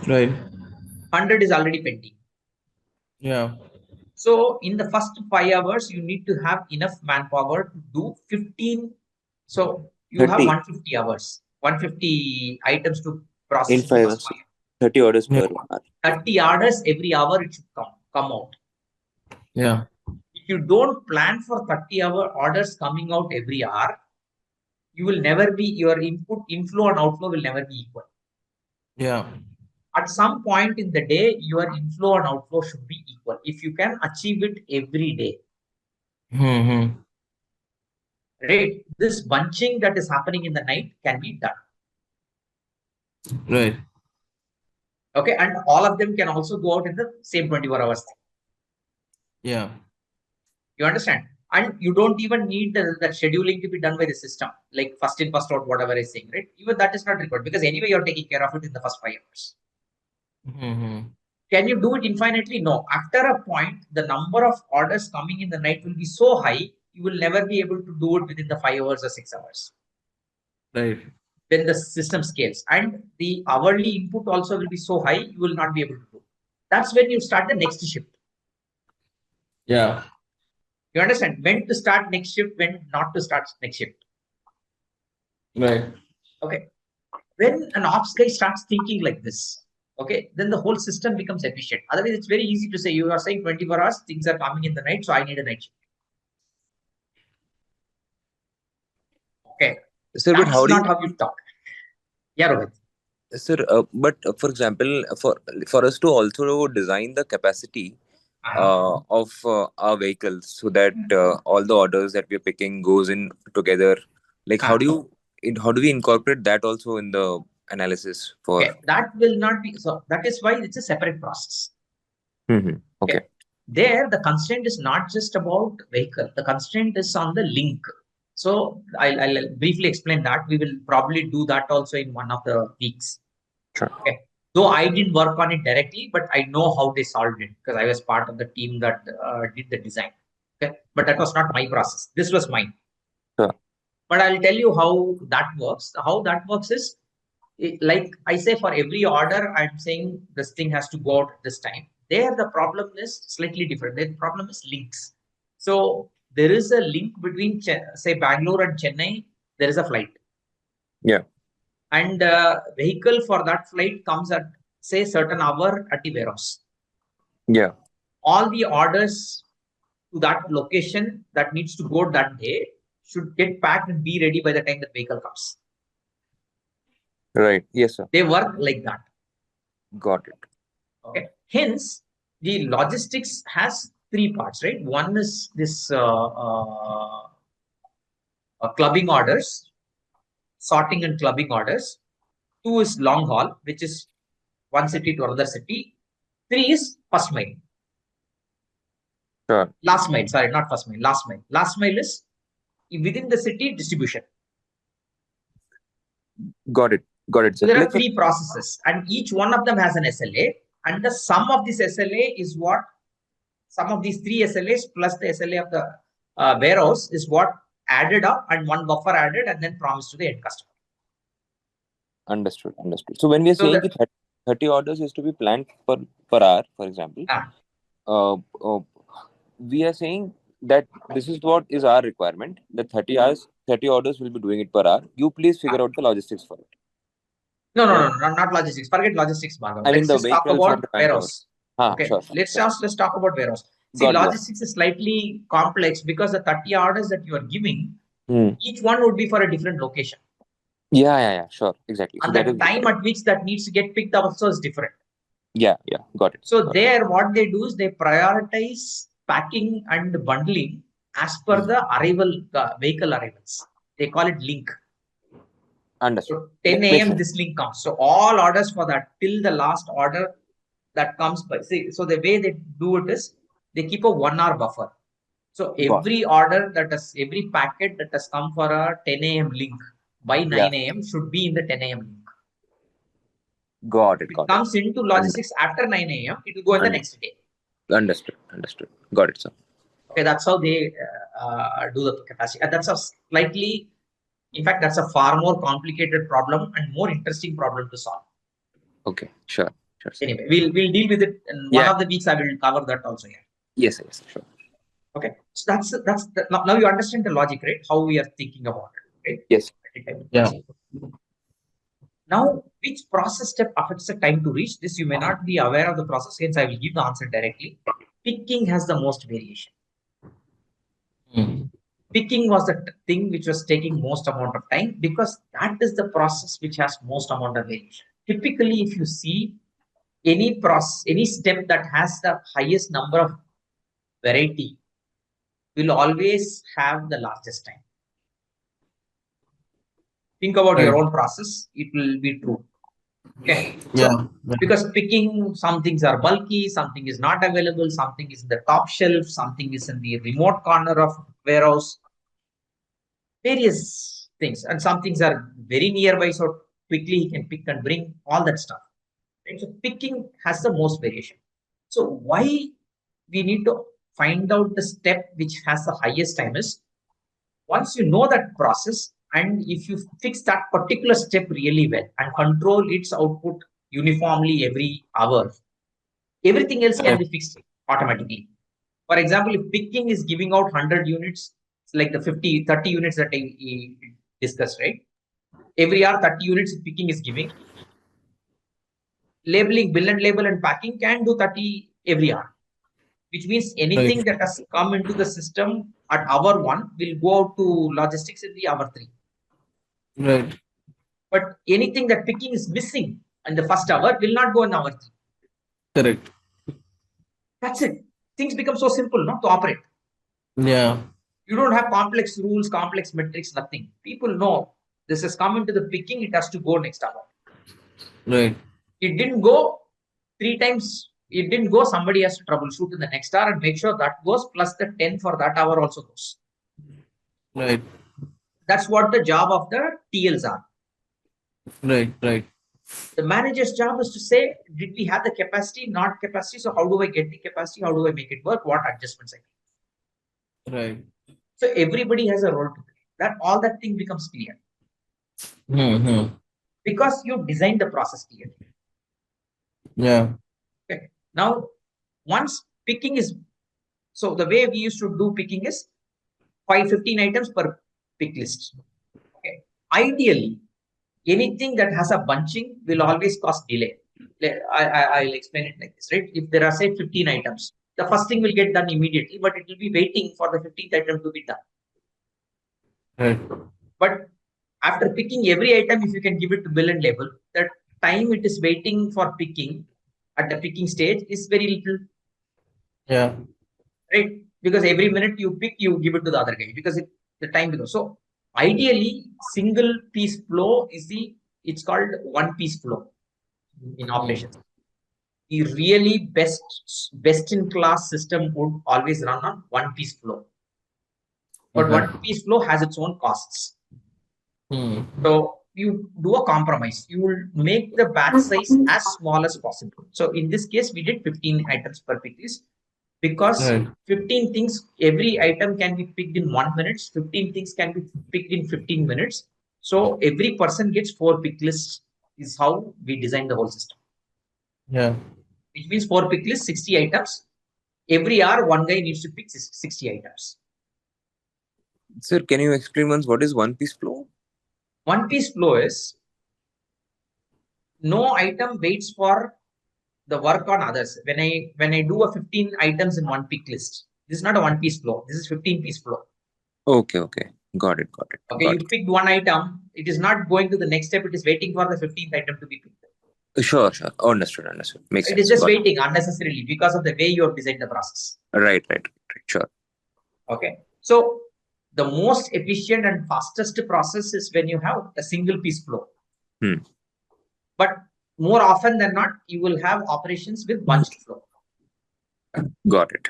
Right. 100 is already pending. Yeah. So in the first 5 hours, you need to have enough manpower to do 15. So you 30. have 150 hours, 150 items to process In 5 hours. 30 orders per hour. 30 orders every hour it should come out. Yeah. If you don't plan for 30-hour orders coming out every hour, you will never be, your inflow and outflow will never be equal. Yeah. At some point in the day, your inflow and outflow should be equal. If you can achieve it every day. right? This bunching that is happening in the night can be done. Right. Okay, and all of them can also go out in the same 24 hours thing. Yeah. You understand? And you don't even need that scheduling to be done by the system, like first in, first out, whatever is saying, right? Even that is not required because anyway you're taking care of it in the first 5 hours. Can you do it infinitely? No. After a point, the number of orders coming in the night will be so high, you will never be able to do it within the 5 hours or 6 hours. Right. When the system scales, and the hourly input also will be so high, you will not be able to do. That's when you start the next shift. Yeah. You understand when to start next shift, when not to start next shift. Right. Okay. When an ops guy starts thinking like this, okay, then the whole system becomes efficient. Otherwise, it's very easy to say, you are saying 24 hours, things are coming in the night, so I need a night shift. Okay. Sir, but That's not how you talk. Yeah, Rohit. Sir, but for example, for us to also design the capacity of our vehicles so that all the orders that we're picking goes in together, like how do we incorporate that also in the analysis for? Okay, that will not be so. That is why it's a separate process. Okay. There, the constraint is not just about vehicle. The constraint is on the link. So I'll briefly explain that. We will probably do that also in one of the weeks. Sure. Okay. Though I didn't work on it directly, but I know how they solved it because I was part of the team that did the design. Okay. But that was not my process. This was mine. Sure. But I'll tell you how that works. How that works is, like I say, for every order, I'm saying this thing has to go out this time. There, the problem is slightly different. The problem is links. So there is a link between, say, Bangalore and Chennai. There is a flight. Yeah. And vehicle for that flight comes at, say, certain hour at the warehouse. Yeah. All the orders to that location that needs to go that day should get packed and be ready by the time the vehicle comes. Right. Yes, sir. They work like that. Got it. Okay. Hence, the logistics has three parts, right? One is this clubbing orders, sorting and clubbing orders. Two is long haul, which is one city to another city. Three is first mile. Sure. Last mile, sorry, not first mile, last mile. Last mile is within the city distribution. Got it. So there are three processes, and each one of them has an SLA, and the sum of this SLA is what, sum of these three SLAs plus the SLA of the warehouse is what added up, and one buffer added and then promised to the end customer. Understood. So when we are saying that 30 orders is to be planned per hour, for example, we are saying that this is what is our requirement, that 30 orders will be doing it per hour. You please figure out the logistics for it. No, not logistics. Forget logistics, Bhargav. I mean, let's just talk about warehouse. Okay. Sure. Let's talk about warehouse. See, logistics is slightly complex because the 30 orders that you are giving, each one would be for a different location. Yeah. Sure. Exactly. And so the time at which that needs to get picked up also is different. Yeah. Got it. So what they do is they prioritize packing and bundling as per the vehicle arrivals. They call it link. Understood. So 10 a.m. this link comes. So all orders for that till the last order that comes by. See, so the way they do it is they keep a 1 hour buffer. So every order every packet that has come for a 10 a.m. link by 9 a.m. should be in the 10 a.m. link. Got it. If it comes into logistics after 9 a.m., it will go in the next day. Understood. Got it, sir. Okay, that's how they do the capacity. That's a slightly, in fact, that's a far more complicated problem and more interesting problem to solve. Okay, sure. Anyway, we'll deal with it in one of the weeks. I will cover that also here. Yes, sure. Okay, so now you understand the logic, right? How we are thinking about it, right? Yes. Yeah. Now, which process step affects the time to reach? This you may not be aware of the process, hence I will give the answer directly. Picking has the most variation. Picking was the thing which was taking most amount of time because that is the process which has most amount of variation. Typically, if you see any step that has the highest number of variety will always have the largest time. Think about Right. your own process. It will be true. Okay. Yeah. So, because picking, some things are bulky, something is not available, something is in the top shelf, something is in the remote corner of warehouse, various things, and some things are very nearby, so quickly he can pick and bring all that stuff. Right? So picking has the most variation. So why we need to find out the step which has the highest time is, once you know that process, and if you fix that particular step really well and control its output uniformly every hour, everything else can be fixed automatically. For example, if picking is giving out 100 units, it's like the 30 units that I discussed, right? Every hour, 30 units picking is giving. Labeling, bill and label and packing can do 30 every hour, which means anything that has come into the system at hour 1 will go out to logistics in the hour 3. Right. But anything that picking is missing in the first hour will not go in hour 3. Correct. That's it. Things become so simple, not to operate. Yeah. You don't have complex rules, complex metrics, nothing. People know this has come into the picking, it has to go next hour. Right. It didn't go 3 times, it didn't go, somebody has to troubleshoot in the next hour and make sure that goes, plus the 10 for that hour also goes. Right. That's what the job of the TLs are. Right. Right. The manager's job is to say, did we have the capacity, not capacity? So how do I get the capacity? How do I make it work? What adjustments I make? Right. So everybody has a role to play. That all that thing becomes clear. Mm-hmm. Because you designed the process clearly. Yeah. Okay. Now, once picking is, so the way we used to do picking is 15 items per pick list. Okay. Ideally, anything that has a bunching will always cause delay. I'll explain it like this, right? If there are, say, 15 items, the first thing will get done immediately, but it will be waiting for the 15th item to be done. Right. But after picking every item, if you can give it to bill and label, that time it is waiting for picking at the picking stage is very little. Yeah. Right? Because every minute you pick, you give it to the other guy because the time goes. So ideally, single piece flow is it's called one piece flow in operations. The really best in class system would always run on one piece flow. But one piece flow has its own costs. So you do a compromise. You will make the batch size as small as possible. So in this case, we did 15 items per pick list because 15 things, every item can be picked in 1 minute. 15 things can be picked in 15 minutes. So every person gets 4 pick lists is how we design the whole system. Yeah. Which means 4 pick lists, 60 items. Every hour, one guy needs to pick 60 items. Sir, can you explain once what is one piece flow? One piece flow is no item waits for the work on others. When I do a 15 items in one pick list, this is not a one piece flow. This is 15 piece flow. Okay. Got it. Okay, you picked one item. It is not going to the next step. It is waiting for the 15th item to be picked. Sure. Understood. Makes sense. It is just waiting unnecessarily because of the way you have designed the process. Right. Sure. Okay. So the most efficient and fastest process is when you have a single piece flow. But more often than not, you will have operations with bunched flow. Got it.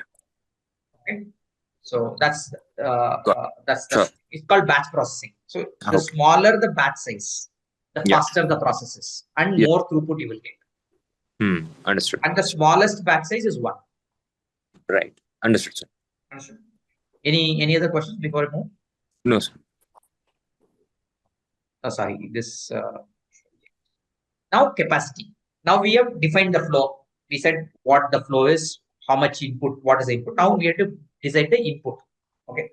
Okay. So that's Sure. It's called batch processing. So the smaller the batch size, the faster the processes and more throughput you will get. Understood. And the smallest batch size is 1. Right. Understood, sir. Understood. Any other questions before I move? No, sir. Sorry, this now capacity. Now we have defined the flow. We said what the flow is, how much input, what is the input. Now we have to decide the input. Okay.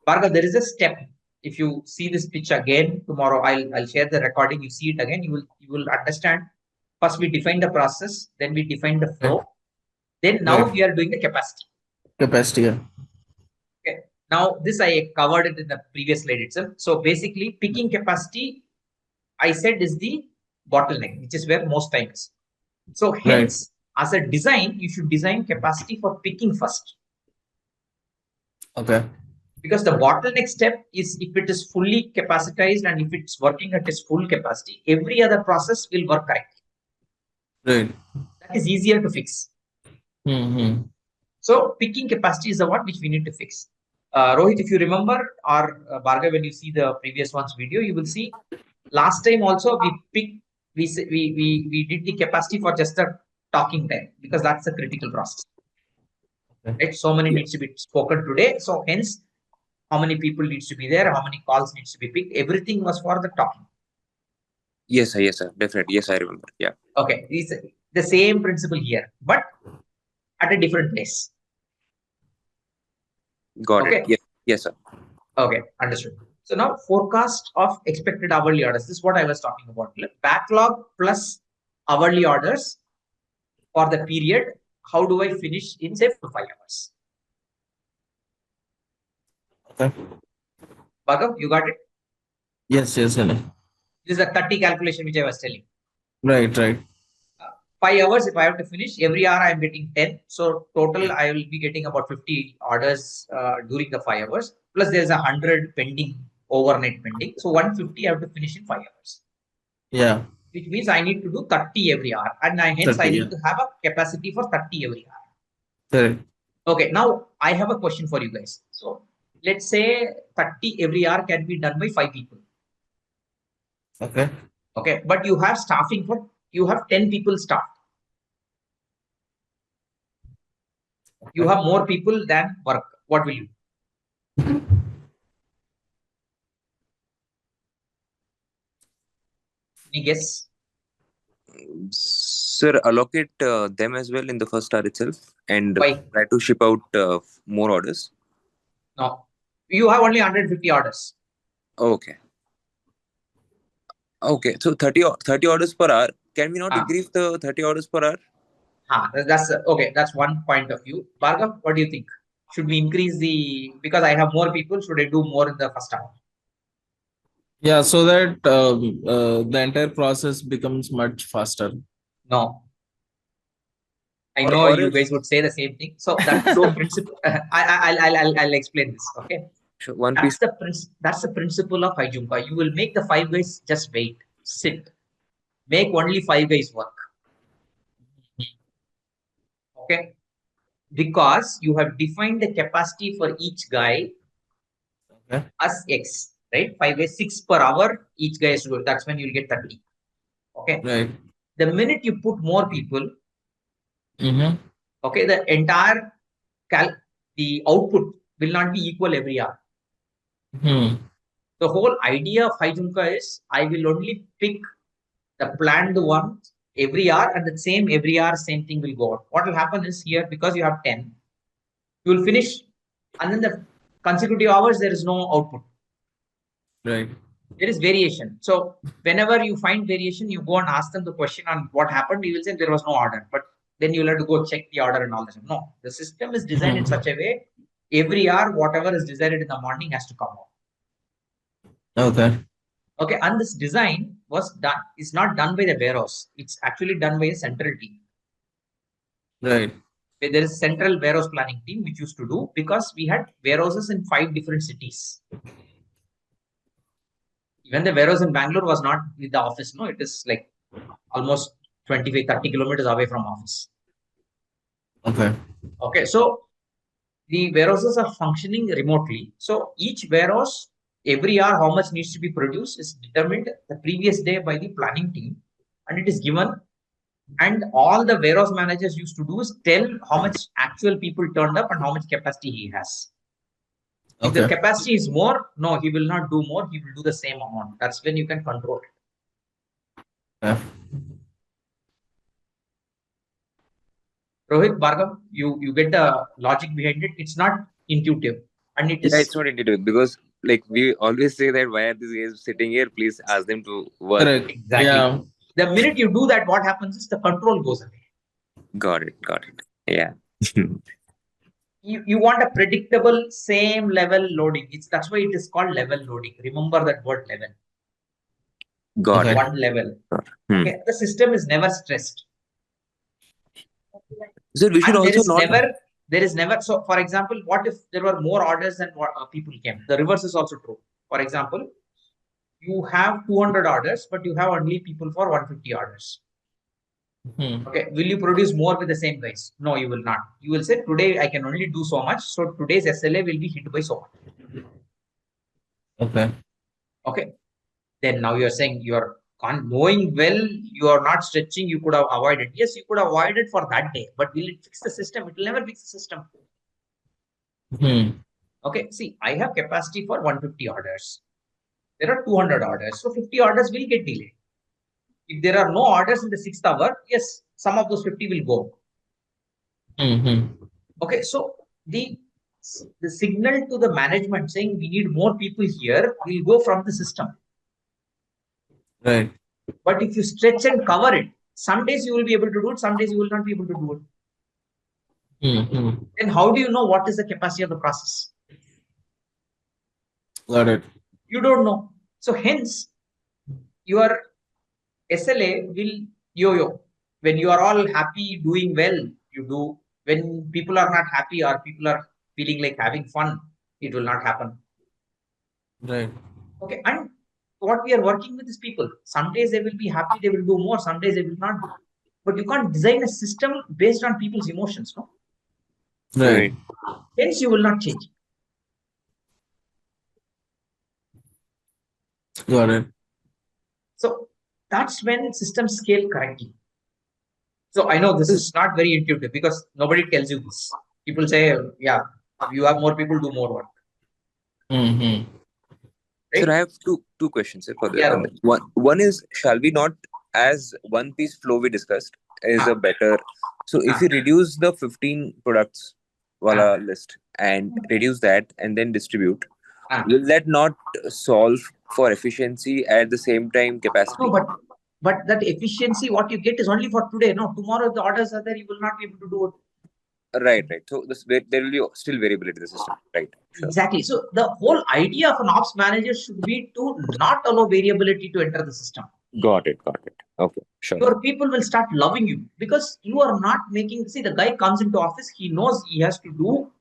Bhargav, there is a step. If you see this pitch again tomorrow, I'll share the recording. You see it again, you will understand. First we define the process, then we define the flow. Then now we are doing the capacity. Yeah. Okay. Now this I covered it in the previous slide itself. So basically picking capacity, I said, is the bottleneck, which is where most time is. So hence, as a design, you should design capacity for picking first. Okay. Because the bottleneck step is if it is fully capacitized and if it's working at its full capacity, every other process will work correctly. Right. That is easier to fix. Mm-hmm. So picking capacity is the one which we need to fix. Rohit, if you remember, or Bhargav, when you see the previous one's video, you will see last time also we picked, we did the capacity for just the talking time because that's a critical process. Right? So many needs to be spoken today. So hence, how many people needs to be there, how many calls needs to be picked, everything was for the talking. Yes, sir. Yes, sir. Definitely. Yes, I remember. Yeah. Okay, it's the same principle here, but at a different place. Got Okay. it. Yes. Yes, sir. Okay, understood. So now forecast of expected hourly orders. This is what I was talking about. Backlog plus hourly orders for the period. How do I finish in say 4 to 5 hours? Okay. Bhagav, you got it? Yes, Anil. This is a 30 calculation which I was telling. Right. 5 hours, if I have to finish, every hour I am getting 10. So total, I will be getting about 50 orders during the 5 hours. Plus there's 100 pending, overnight pending. So 150 I have to finish in 5 hours. Yeah. Which means I need to do 30 every hour. And hence 30, I need to have a capacity for 30 every hour. Correct. Okay, now I have a question for you guys. So let's say 30 every hour can be done by 5 people. Okay. Okay, but you have staffing for, you have 10 people staffed. You have more people than work. What will you do? Any guess? Sir, allocate them as well in the first hour itself and Why? try to ship out more orders. No. You have only 150 orders. Okay. Okay. So 30 orders per hour. Can we not increase the 30 orders per hour? That's okay. That's one point of view. Bhargav, what do you think? Should we increase the, because I have more people, should I do more in the first hour? Yeah, so that the entire process becomes much faster. No. I know you guys would say the same thing. So that's the principle. I'll explain this. Okay. Sure, that's the principle of Heijunka. You will make the 5 guys just wait, sit, make only 5 guys work. Okay. Because you have defined the capacity for each guy as X, right? 5 guys, 6 per hour, each guy has to do it. That's when you'll get 30. Okay. Right. The minute you put more people, Mm-hmm. okay, the entire the output will not be equal every hour. The whole idea of Heijunka is I will only pick the planned one every hour, and the same every hour, same thing will go out. What will happen is here, because you have 10, you will finish, and then the consecutive hours, there is no output. Right. There is variation. So whenever you find variation, you go and ask them the question on what happened. You will say there was no order, but then you'll have to go check the order and all that. No, the system is designed in such a way, every hour, whatever is decided in the morning has to come out. Okay. Okay, and this design was done, is not done by the warehouse. It's actually done by a central team. Right. There is a central warehouse planning team which used to do, because we had warehouses in 5 different cities. Even the warehouse in Bangalore was not with the office. No, it is like almost 25-30 kilometers away from office. Okay, so the warehouses are functioning remotely. So each warehouse, every hour, how much needs to be produced is determined the previous day by the planning team, and it is given. And all the warehouse managers used to do is tell how much actual people turned up and how much capacity he has. If the capacity is more, no, he will not do more. He will do the same amount. That's when you can control it. Rohit, Bhargav, you get the logic behind it. It's not intuitive, and it is. Yeah, it's not intuitive because like we always say that why are these guys sitting here? Please ask them to work. Correct. Exactly. Yeah. The minute you do that, what happens is the control goes away. Got it. Yeah. You want a predictable same level loading. That's why it is called level loading. Remember that word level. Got it. One level. Okay. The system is never stressed. So we should also not. There is never, so for example, what if there were more orders than what people came? The reverse is also true. For example, you have 200 orders, but you have only people for 150 orders. Okay, will you produce more with the same guys? No, you will not. You will say, today I can only do so much, so today's SLA will be hit by so much. Okay. Then now you're saying you're knowing well you are not stretching, you could have avoided. Yes, you could avoid it for that day, but will it fix the system? It will never fix the system. Okay, see, I have capacity for 150 orders. There are 200 orders, so 50 orders will get delayed. If there are no orders in the 6th hour, yes, some of those 50 will go. Okay, so the signal to the management saying we need more people here will go from the system. Right. But if you stretch and cover it, some days you will be able to do it, some days you will not be able to do it. Then how do you know what is the capacity of the process? Got it. You don't know. So hence, your SLA will yo-yo. When you are all happy, doing well, you do. When people are not happy or people are feeling like having fun, it will not happen. Right. Okay, and what we are working with is people. Some days they will be happy, they will do more. Some days they will not do. But you can't design a system based on people's emotions, no? Right. Hence, you will not change. Got it. So that's when systems scale correctly. So I know this is not very intuitive because nobody tells you this. People say, yeah, you have more people, do more work. Right? Sir, I have two questions for this. Yeah, one is, shall we not, as one piece flow we discussed, is a better. So if we reduce the 15 products wala list and reduce that and then distribute, will that not solve for efficiency at the same time capacity? No, but that efficiency, what you get is only for today. No, tomorrow the orders are there, you will not be able to do it. Right. So there will be still variability in the system. Right. Sure. Exactly. So the whole idea of an ops manager should be to not allow variability to enter the system. Got it. Okay, sure. Your people will start loving you because you are not making. See, the guy comes into office, he knows he has to do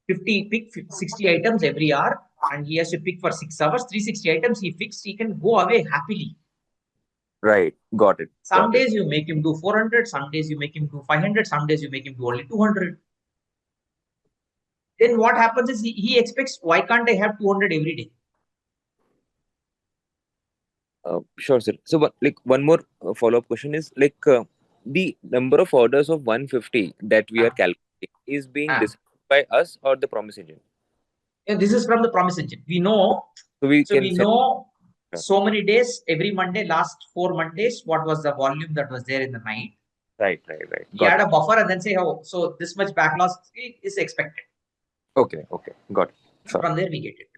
pick 60 items every hour, and he has to pick for 6 hours. 360 items he fixed, he can go away happily. Right, got it. Some days you make him do 400, some days you make him do 500, some days you make him do only 200. Then what happens is he expects, why can't I have 200 every day? Sure, sir. So, like one more follow-up question is like the number of orders of 150 that we are calculating is being decided by us or the promise engine? Yeah, this is from the promise engine. We know. So we know so many days every Monday, last 4 Mondays, what was the volume that was there in the night. Right. We add a buffer and then say, oh, so this much backlog is expected. Okay, got it. Sure. From there we get it.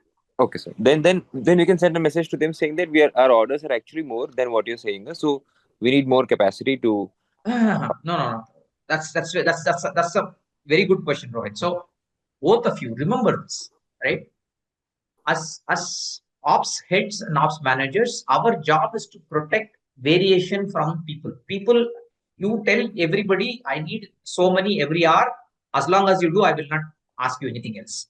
Okay, sir. Then you can send a message to them saying that our orders are actually more than what you're saying. So we need more capacity to. No. That's a very good question, Rohit. So both of you remember this, right? As ops heads and ops managers, our job is to protect variation from people. You tell everybody, I need so many every hour. As long as you do, I will not ask you anything else.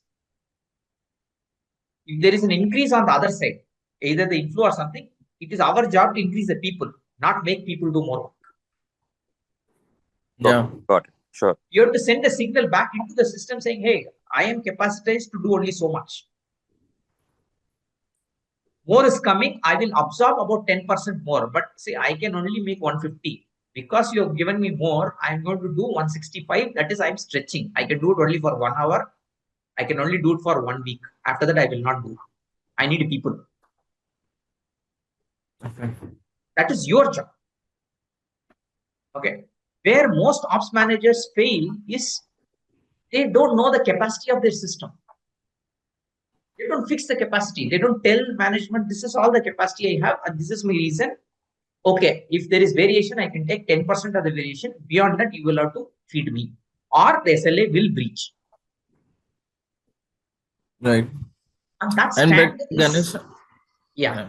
If there is an increase on the other side, either the inflow or something, it is our job to increase the people, not make people do more work. Yeah, got it. Sure. You have to send a signal back into the system saying, hey, I am capacitized to do only so much. More is coming, I will absorb about 10% more. But say, I can only make 150. Because you have given me more, I am going to do 165. That is, I am stretching. I can do it only for 1 hour. I can only do it for 1 week. After that, I will not do. I need people. Okay. That is your job. Okay. Where most ops managers fail is they don't know the capacity of their system. They don't fix the capacity. They don't tell management, this is all the capacity I have and this is my reason. Okay, if there is variation, I can take 10% of the variation. Beyond that, you will have to feed me or the SLA will breach. Right. And that's Ganesh, yeah.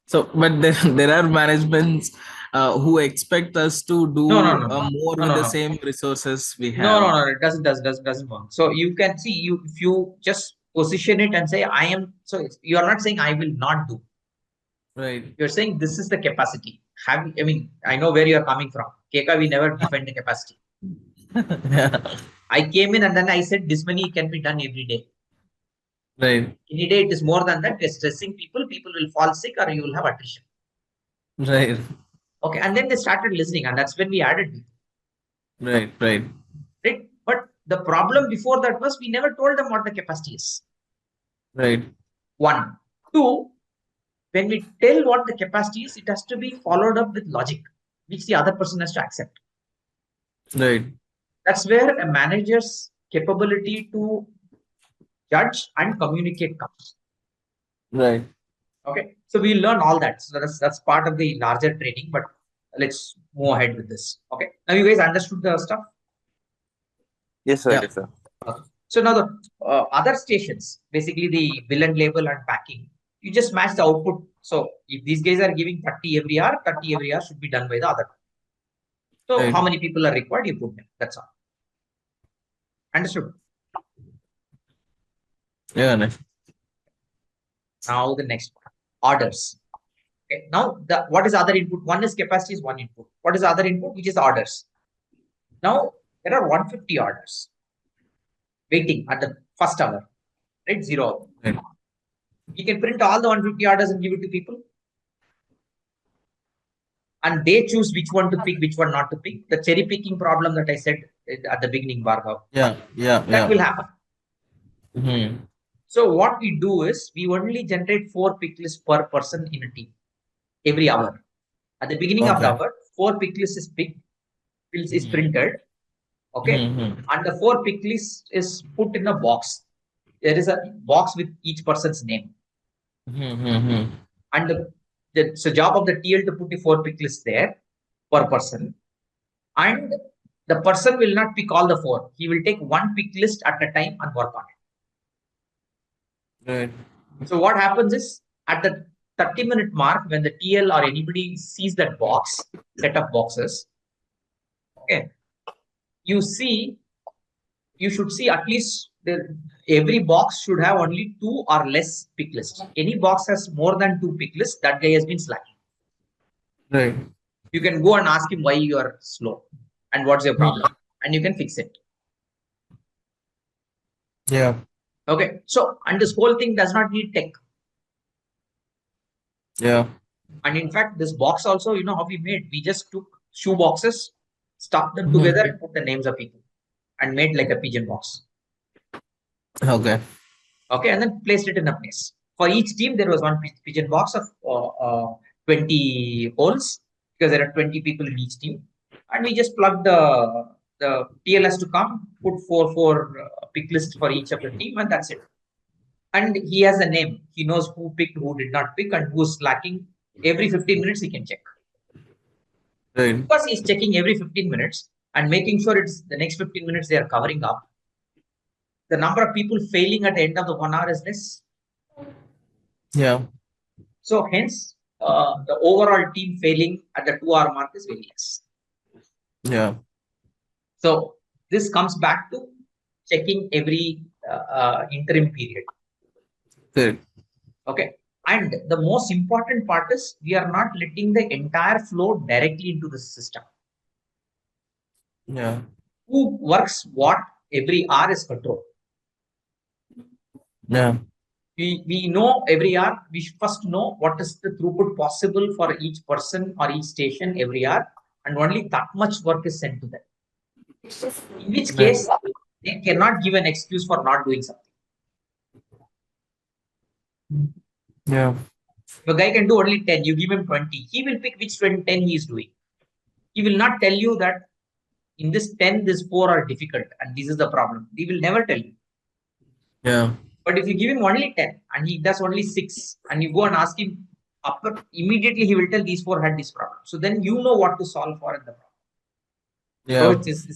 So, but there are managements who expect us to do No. more with the same resources we have. No. It doesn't work. So you can see, if you just position it and say I am. So you are not saying I will not do. Right. You're saying this is the capacity. I know where you are coming from. Keka, we never defined the capacity. Yeah. I came in and then I said this many can be done every day. Right. Any day it is more than that. You're stressing people. People will fall sick or you will have attrition. Right. Okay, and then they started listening, and that's when we added people. Right. Right. But the problem before that was we never told them what the capacity is. Right. 1. 2. When we tell what the capacity is, it has to be followed up with logic, which the other person has to accept. Right. That's where a manager's capability to judge and communicate comes. Right. Okay, so we learn all that. So that's part of the larger training. But let's move ahead with this. Okay, now you guys understood the stuff. Yes, sir. Yeah. Yes, sir. Okay. So now the other stations, basically the bill and label and packing, you just match the output. So if these guys are giving 30 every hour, 30 every hour should be done by the other. So Right. how many people are required, you put them. That's all. Understood? Yeah. Nice. Now the next one, orders. Okay. Now what is other input? One is capacity is one input. What is the other input? Which is orders. Now there are 150 orders waiting at the first hour, right? 0. Right. You can print all the 150 orders and give it to people, and they choose which one to pick, which one not to pick. The cherry picking problem that I said at the beginning, Bhargav. Yeah. That will happen. Mm-hmm. So what we do is we only generate 4 pick lists per person in a team every hour. At the beginning of the hour, 4 pick lists is printed. Okay, and the 4 pick list is put in a box. There is a box with each person's name. And it's the job of the TL to put the 4 pick lists there per person. And the person will not pick all the 4. He will take 1 pick list at a time and work on it. Right. So what happens is at the 30-minute mark, when the TL or anybody sees that box, set of boxes, okay, you should see at least every box should have only 2 or less pick lists. Any box has more than 2 pick lists, that guy has been slacking. Right. You can go and ask him why you are slow and what's your problem, and you can fix it. Yeah. Okay, so and this whole thing does not need tech. Yeah. And in fact, this box also, you know how we made? We just took shoe boxes, stuck them together, and put the names of people, and made like a pigeon box. Okay. Okay, and then placed it in a place. For each team, there was one pigeon box of 20 holes, because there are 20 people in each team. And we just plugged the TLS to come, put four pick lists for each of the team, and that's it. And he has a name. He knows who picked, who did not pick, and who's slacking. Every 15 minutes, he can check. Right. Because he's checking every 15 minutes and making sure it's the next 15 minutes they are covering up. The number of people failing at the end of the 1 hour is less. Yeah. So hence, the overall team failing at the 2 hour mark is very less. Yeah. So this comes back to checking every interim period. Good. Okay. And the most important part is we are not letting the entire flow directly into the system. Yeah. Who works what every hour is controlled. Yeah. We know every hour, we first know what is the throughput possible for each person or each station every hour, and only that much work is sent to them. In which case, they cannot give an excuse for not doing something. Yeah. If a guy can do only 10, you give him 20, he will pick which 10 he is doing. He will not tell you that in this 10, this 4 are difficult and this is the problem. He will never tell you. Yeah. But if you give him only 10 and he does only 6, and you go and ask him, immediately he will tell these 4 had this problem. So then you know what to solve for in the problem. Yeah. So this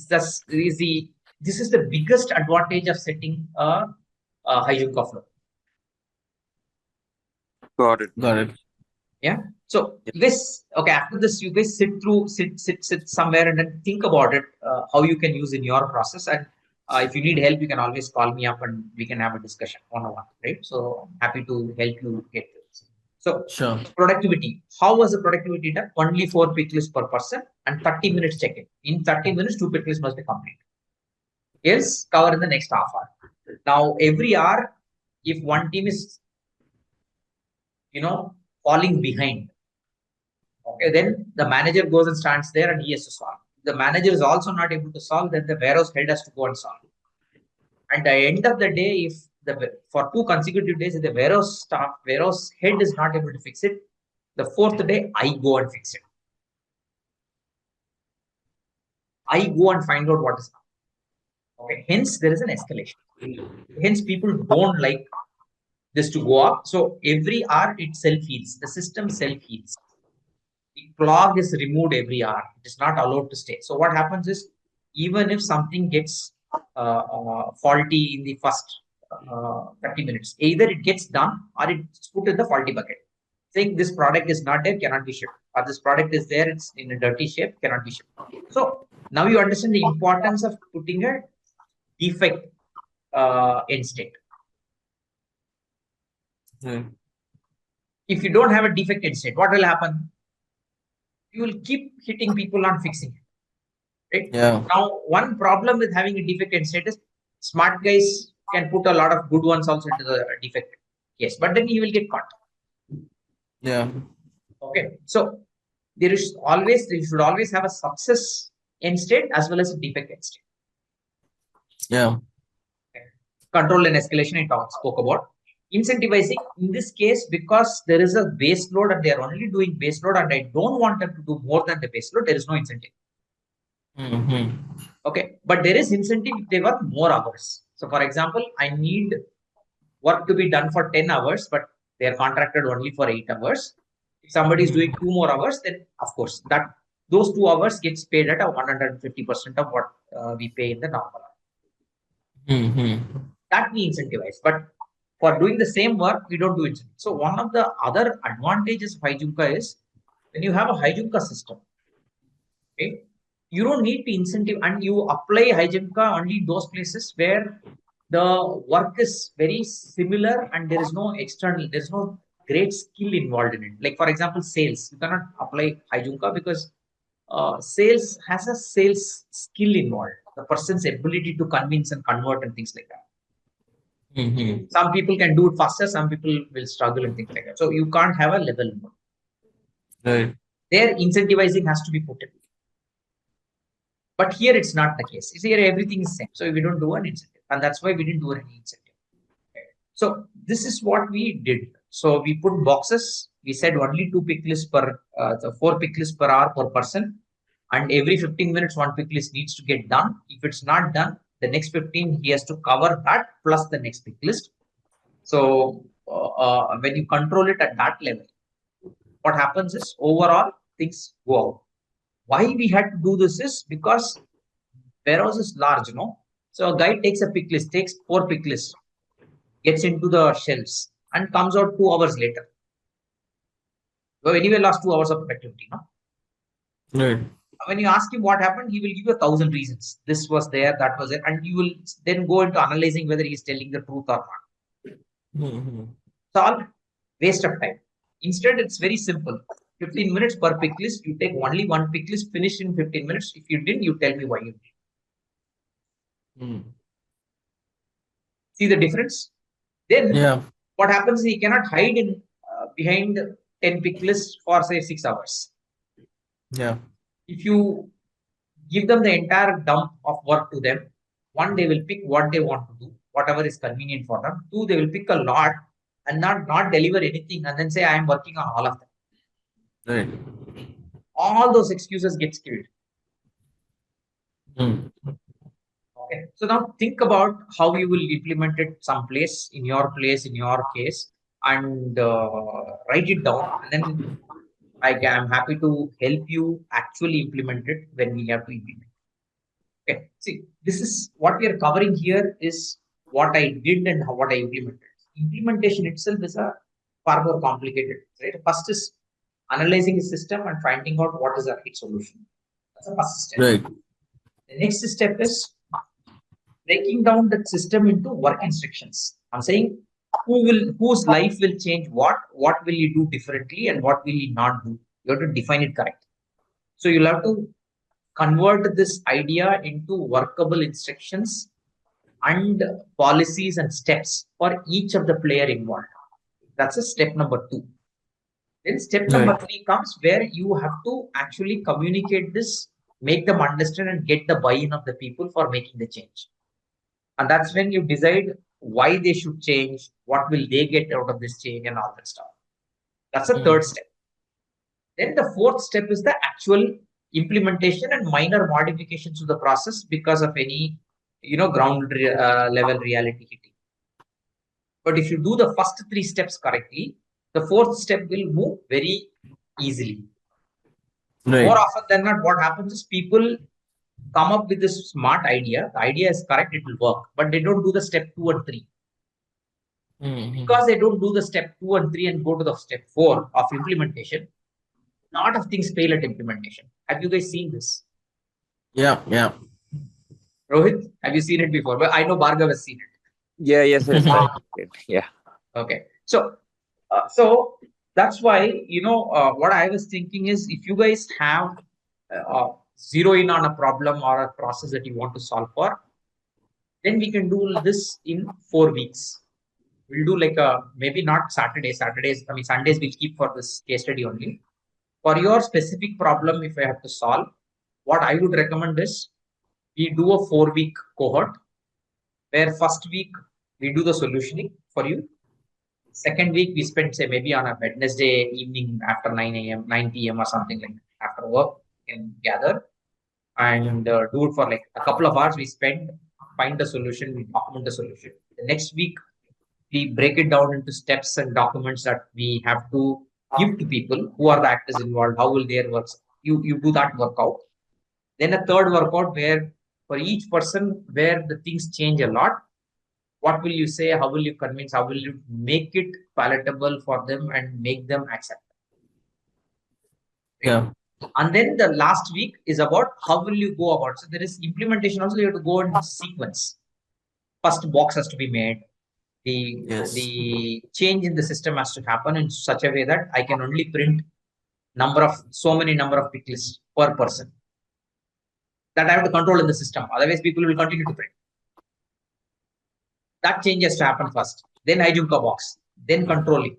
is the biggest advantage of setting a Heijunka flow. Got it. Got it. Yeah. So you guys, okay, after this, you guys sit somewhere and then think about it, how you can use in your process. And if you need help, you can always call me up and we can have a discussion one-on-one, right? So I'm happy to help you get this. So Sure. productivity. How was the productivity done? Only 4 pick lists per person and 30 minutes check-in. In 30 minutes, 2 pick lists must be complete. Else, cover in the next half hour. Now, every hour, if one team is, falling behind, okay, then the manager goes and stands there and he has to solve. The manager is also not able to solve, then the warehouse head has to go and solve. At the end of the day, if for 2 consecutive days, if the warehouse head is not able to fix it, the 4th day I go and fix it. I go and find out what is wrong. Okay, hence there is an escalation. Hence people don't like this to go up. So every hour it self heals. The system self heals. The clog is removed every hour. It is not allowed to stay. So what happens is, even if something gets faulty in the first 30 minutes, either it gets done or it's put in the faulty bucket. Saying this product is not there, cannot be shipped. Or this product is there, it's in a dirty shape, cannot be shipped. So now you understand the importance of putting a defect end state. If you don't have a defect end state, what will happen? You will keep hitting people on fixing it. Right? Yeah. Now, one problem with having a defect end state is smart guys can put a lot of good ones also into the defect case, but then you will get caught. Yeah. Okay. So you should always have a success end state as well as a defect end state. Yeah. Okay. Control and escalation I spoke about. Incentivizing in this case, because there is a base load and they are only doing base load and I don't want them to do more than the base load, there is no incentive. Okay, but there is incentive if they work more hours. So for example, I need work to be done for 10 hours, but they are contracted only for 8 hours. If somebody is doing 2 more hours, then of course those 2 hours gets paid at a 150% of what we pay in the normal hour. That we incentivize, but for doing the same work, we don't do it. So one of the other advantages of Heijunka is when you have a Heijunka system, okay, you don't need to incentive and you apply Heijunka only those places where the work is very similar and there is no great skill involved in it. Like for example, sales, you cannot apply Heijunka because sales has a sales skill involved. The person's ability to convince and convert and things like that. Some people can do it faster, some people will struggle and things like that. So you can't have a level. Right. There, incentivizing has to be put in. But here it's not the case. Here everything is same. So we don't do an incentive. And that's why we didn't do any incentive. Okay. So this is what we did. So we put boxes. We said only 2 pick lists per, 4 pick lists per hour per person. And every 15 minutes, 1 pick list needs to get done. If it's not done, the next 15, he has to cover that plus the next pick list. So when you control it at that level, what happens is overall things go out. Why we had to do this is because warehouse is large, So a guy takes a pick list, takes 4 pick lists, gets into the shelves and comes out 2 hours later. So anyway, lost 2 hours of productivity, Right. When you ask him what happened, he will give you 1,000 reasons. This was there, that was it. And you will then go into analyzing whether he's telling the truth or not. It's all waste of time. Instead, it's very simple. 15 minutes per pick list. You take only 1 pick list, finish in 15 minutes. If you didn't, you tell me why you did. See the difference? Then what happens is he cannot hide in behind 10 pick lists for say 6 hours. Yeah. If you give them the entire dump of work to them, 1, they will pick what they want to do, whatever is convenient for them. 2, they will pick a lot and not deliver anything and then say, I am working on all of them. Right. All those excuses get killed. Okay. So now think about how you will implement it someplace, in your case, and write it down. And then I am happy to help you actually implement it when we have to implement. Okay. See, this is what we are covering here is what I did and what I implemented. Implementation itself is a far more complicated. Right? First is analyzing the system and finding out what is the right solution. That's the first step. Right. The next step is breaking down that system into work instructions. I'm saying whose life will change what will you do differently, and what will you not do. You have to define it correct. So you'll have to convert this idea into workable instructions and policies and steps for each of the player involved. That's a step number 2. Then step number 3 comes where you have to actually communicate this, make them understand and get the buy-in of the people for making the change. And that's when you decide why they should change, what will they get out of this change, and all that stuff. That's the third step. Then the fourth step is the actual implementation and minor modifications to the process because of any ground level reality hitting. But if you do the first 3 steps correctly, the fourth step will move very easily. Right. More often than not, what happens is people come up with this smart idea. The idea is correct, it will work, but they don't do the step 2 and 3. Because they don't do the step 2 and 3 and go to the step 4 of implementation, a lot of things fail at implementation. Have you guys seen this? Yeah. Rohit, have you seen it before? Well, I know Bhargav has seen it. Yes. Yeah. Okay. So that's why, what I was thinking is, if you guys have zero in on a problem or a process that you want to solve for, then we can do this in 4 weeks. We'll do like maybe not Saturdays. Sundays we'll keep for this case study only. For your specific problem, if I have to solve, what I would recommend is we do a 4-week cohort, where first week we do the solutioning for you. Second week we spend, say, maybe on a Wednesday evening after 9 p.m. or something like that. After work, we can gather and do it for like a couple of hours. We find the solution, we document the solution. The next week, we break it down into steps and documents that we have to give to people. Who are the actors involved? How will their work? You do that workout. Then a third workout where for each person where the things change a lot, what will you say? How will you convince? How will you make it palatable for them and make them accept? Yeah. And then the last week is about how will you go about. So there is implementation also. You have to go in sequence. First box has to be made. The change in the system has to happen in such a way that I can only print so many number of pick lists per person. That I have to control in the system. Otherwise, people will continue to print. That change has to happen first. Then Heijunka box. Then controlling.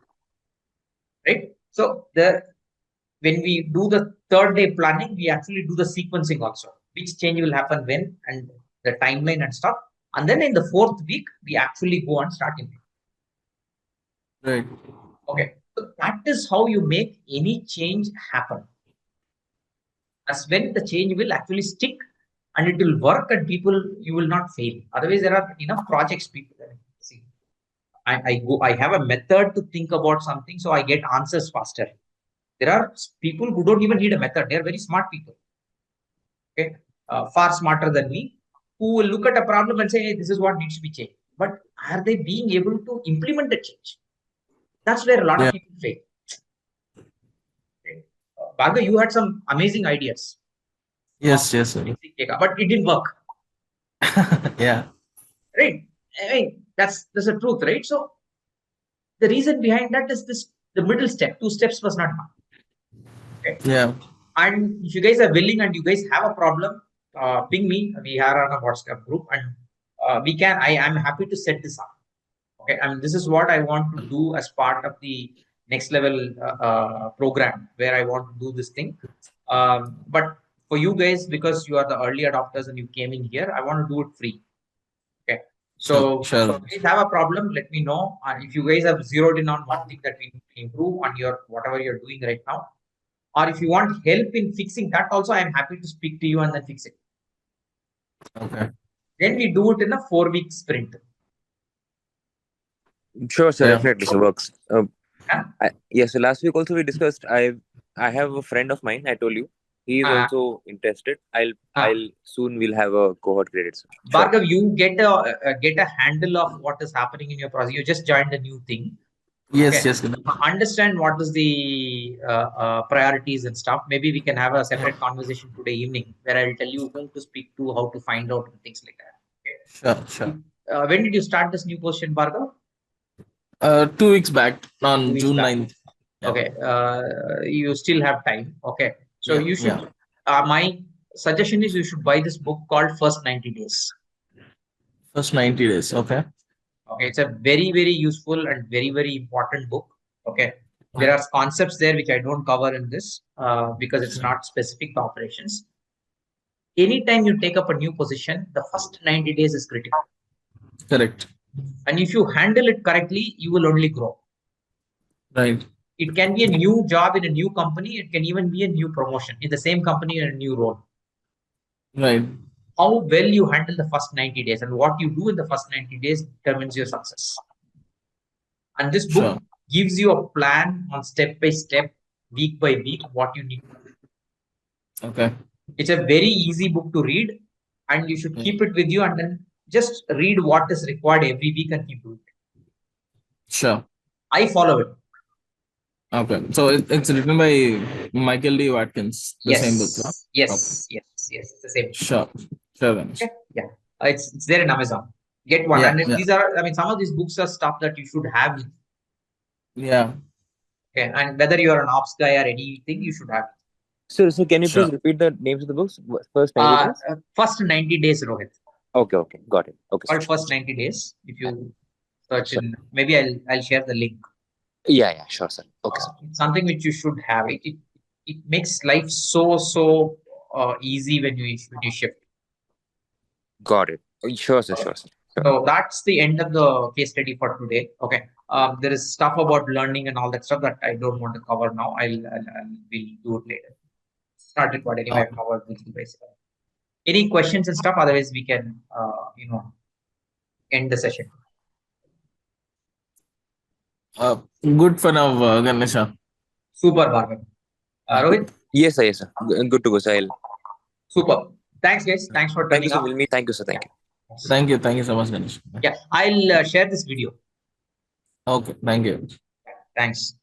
Right? So when we do the 3rd day planning, we actually do the sequencing also. Which change will happen when, and the timeline and stuff. And then in the 4th week, we actually go and start implementing. Right. Okay. So that is how you make any change happen. That's when the change will actually stick and it will work, and you will not fail. Otherwise, there are enough projects people see. I have a method to think about something, so I get answers faster. There are people who don't even need a method. They are very smart people. Okay. Far smarter than me, who will look at a problem and say, hey, this is what needs to be changed. But are they being able to implement the change? That's where a lot of people fail. Okay. Bhargav, you had some amazing ideas. Yes. But it didn't work. Yeah. Right. I mean, that's the truth, right? So the reason behind that is the middle step. 2 steps was not done. Okay. Yeah. And if you guys are willing and you guys have a problem, ping me. We are on a WhatsApp group, and I am happy to set this up. Okay. And this is what I want to do as part of the next level program, where I want to do this thing. But for you guys, because you are the early adopters and you came in here, I want to do it free. Okay. So if you guys have a problem, let me know. If you guys have zeroed in on one thing that we need to improve on your whatever you're doing right now, or if you want help in fixing that also, I am happy to speak to you and then fix it. Okay. Then we do it in a 4-week sprint. Sure, sir. Definitely, so works. Yes. So last week also we discussed. I have a friend of mine. I told you he is also interested. I'll soon we'll have a cohort created. Sir. Bhargav, you get a handle of what is happening in your process. You just joined a new thing. Yes, Okay. yes. Understand what is the priorities and stuff. Maybe we can have a separate conversation today evening where I'll tell you whom to speak to, how to find out, and things like that. Okay. Sure. When did you start this new position, Bhargav? 2 weeks back 2 on weeks June back. 9th. Yeah. Okay. You still have time. Okay. So Yeah, you should. yeah. My suggestion is you should buy this book called First 90 Days. First 90 days. Okay. Okay. It's a very, very useful and very, very important book. Okay. There are concepts there which I don't cover in this because it's not specific to operations. Anytime you take up a new position, the first 90 days is critical. Correct. And if you handle it correctly, you will only grow. Right. It can be a new job in a new company. It can even be a new promotion in the same company in a new role. Right. How well you handle the first 90 days and what you do in the first 90 days determines your success. And this book gives you a plan on step by step, week by week, what you need to do. Okay. It's a very easy book to read, and you should keep it with you and then just read what is required every week and keep doing it. Sure. I follow it. Okay. So it's written by Michael D. Watkins. The same book. Huh? Yes. It's the same. Sure. Okay. Yeah. It's there in Amazon. Get one. Yeah, and these are, I mean, some of these books are stuff that you should have. Yeah. Okay. And whether you're an ops guy or anything, you should have. So can you please repeat the names of the books? First 90 days? First 90 days, Rohit. Okay. Got it. Okay. Or first 90 days. If you search in, maybe I'll share the link. Yeah, sure, sir. Okay, sir. It's something which you should have. It makes life so easy when you shift. Got it. Sure, sir. So that's the end of the case study for today. Okay. There is stuff about learning and all that stuff that I don't want to cover now. We'll do it later. Started what anyway I've covered with you basically. Any questions and stuff? Otherwise, we can end the session. Good for now, Ganesha. Super, Bhargav. Rohit? Yes, sir. Good to go, sir. Super. Thanks, guys. Thanks for turning up. Thank you, sir. Thank you. Thank you so much, Ganesh. Yeah, I'll share this video. Okay. Thank you. Thanks.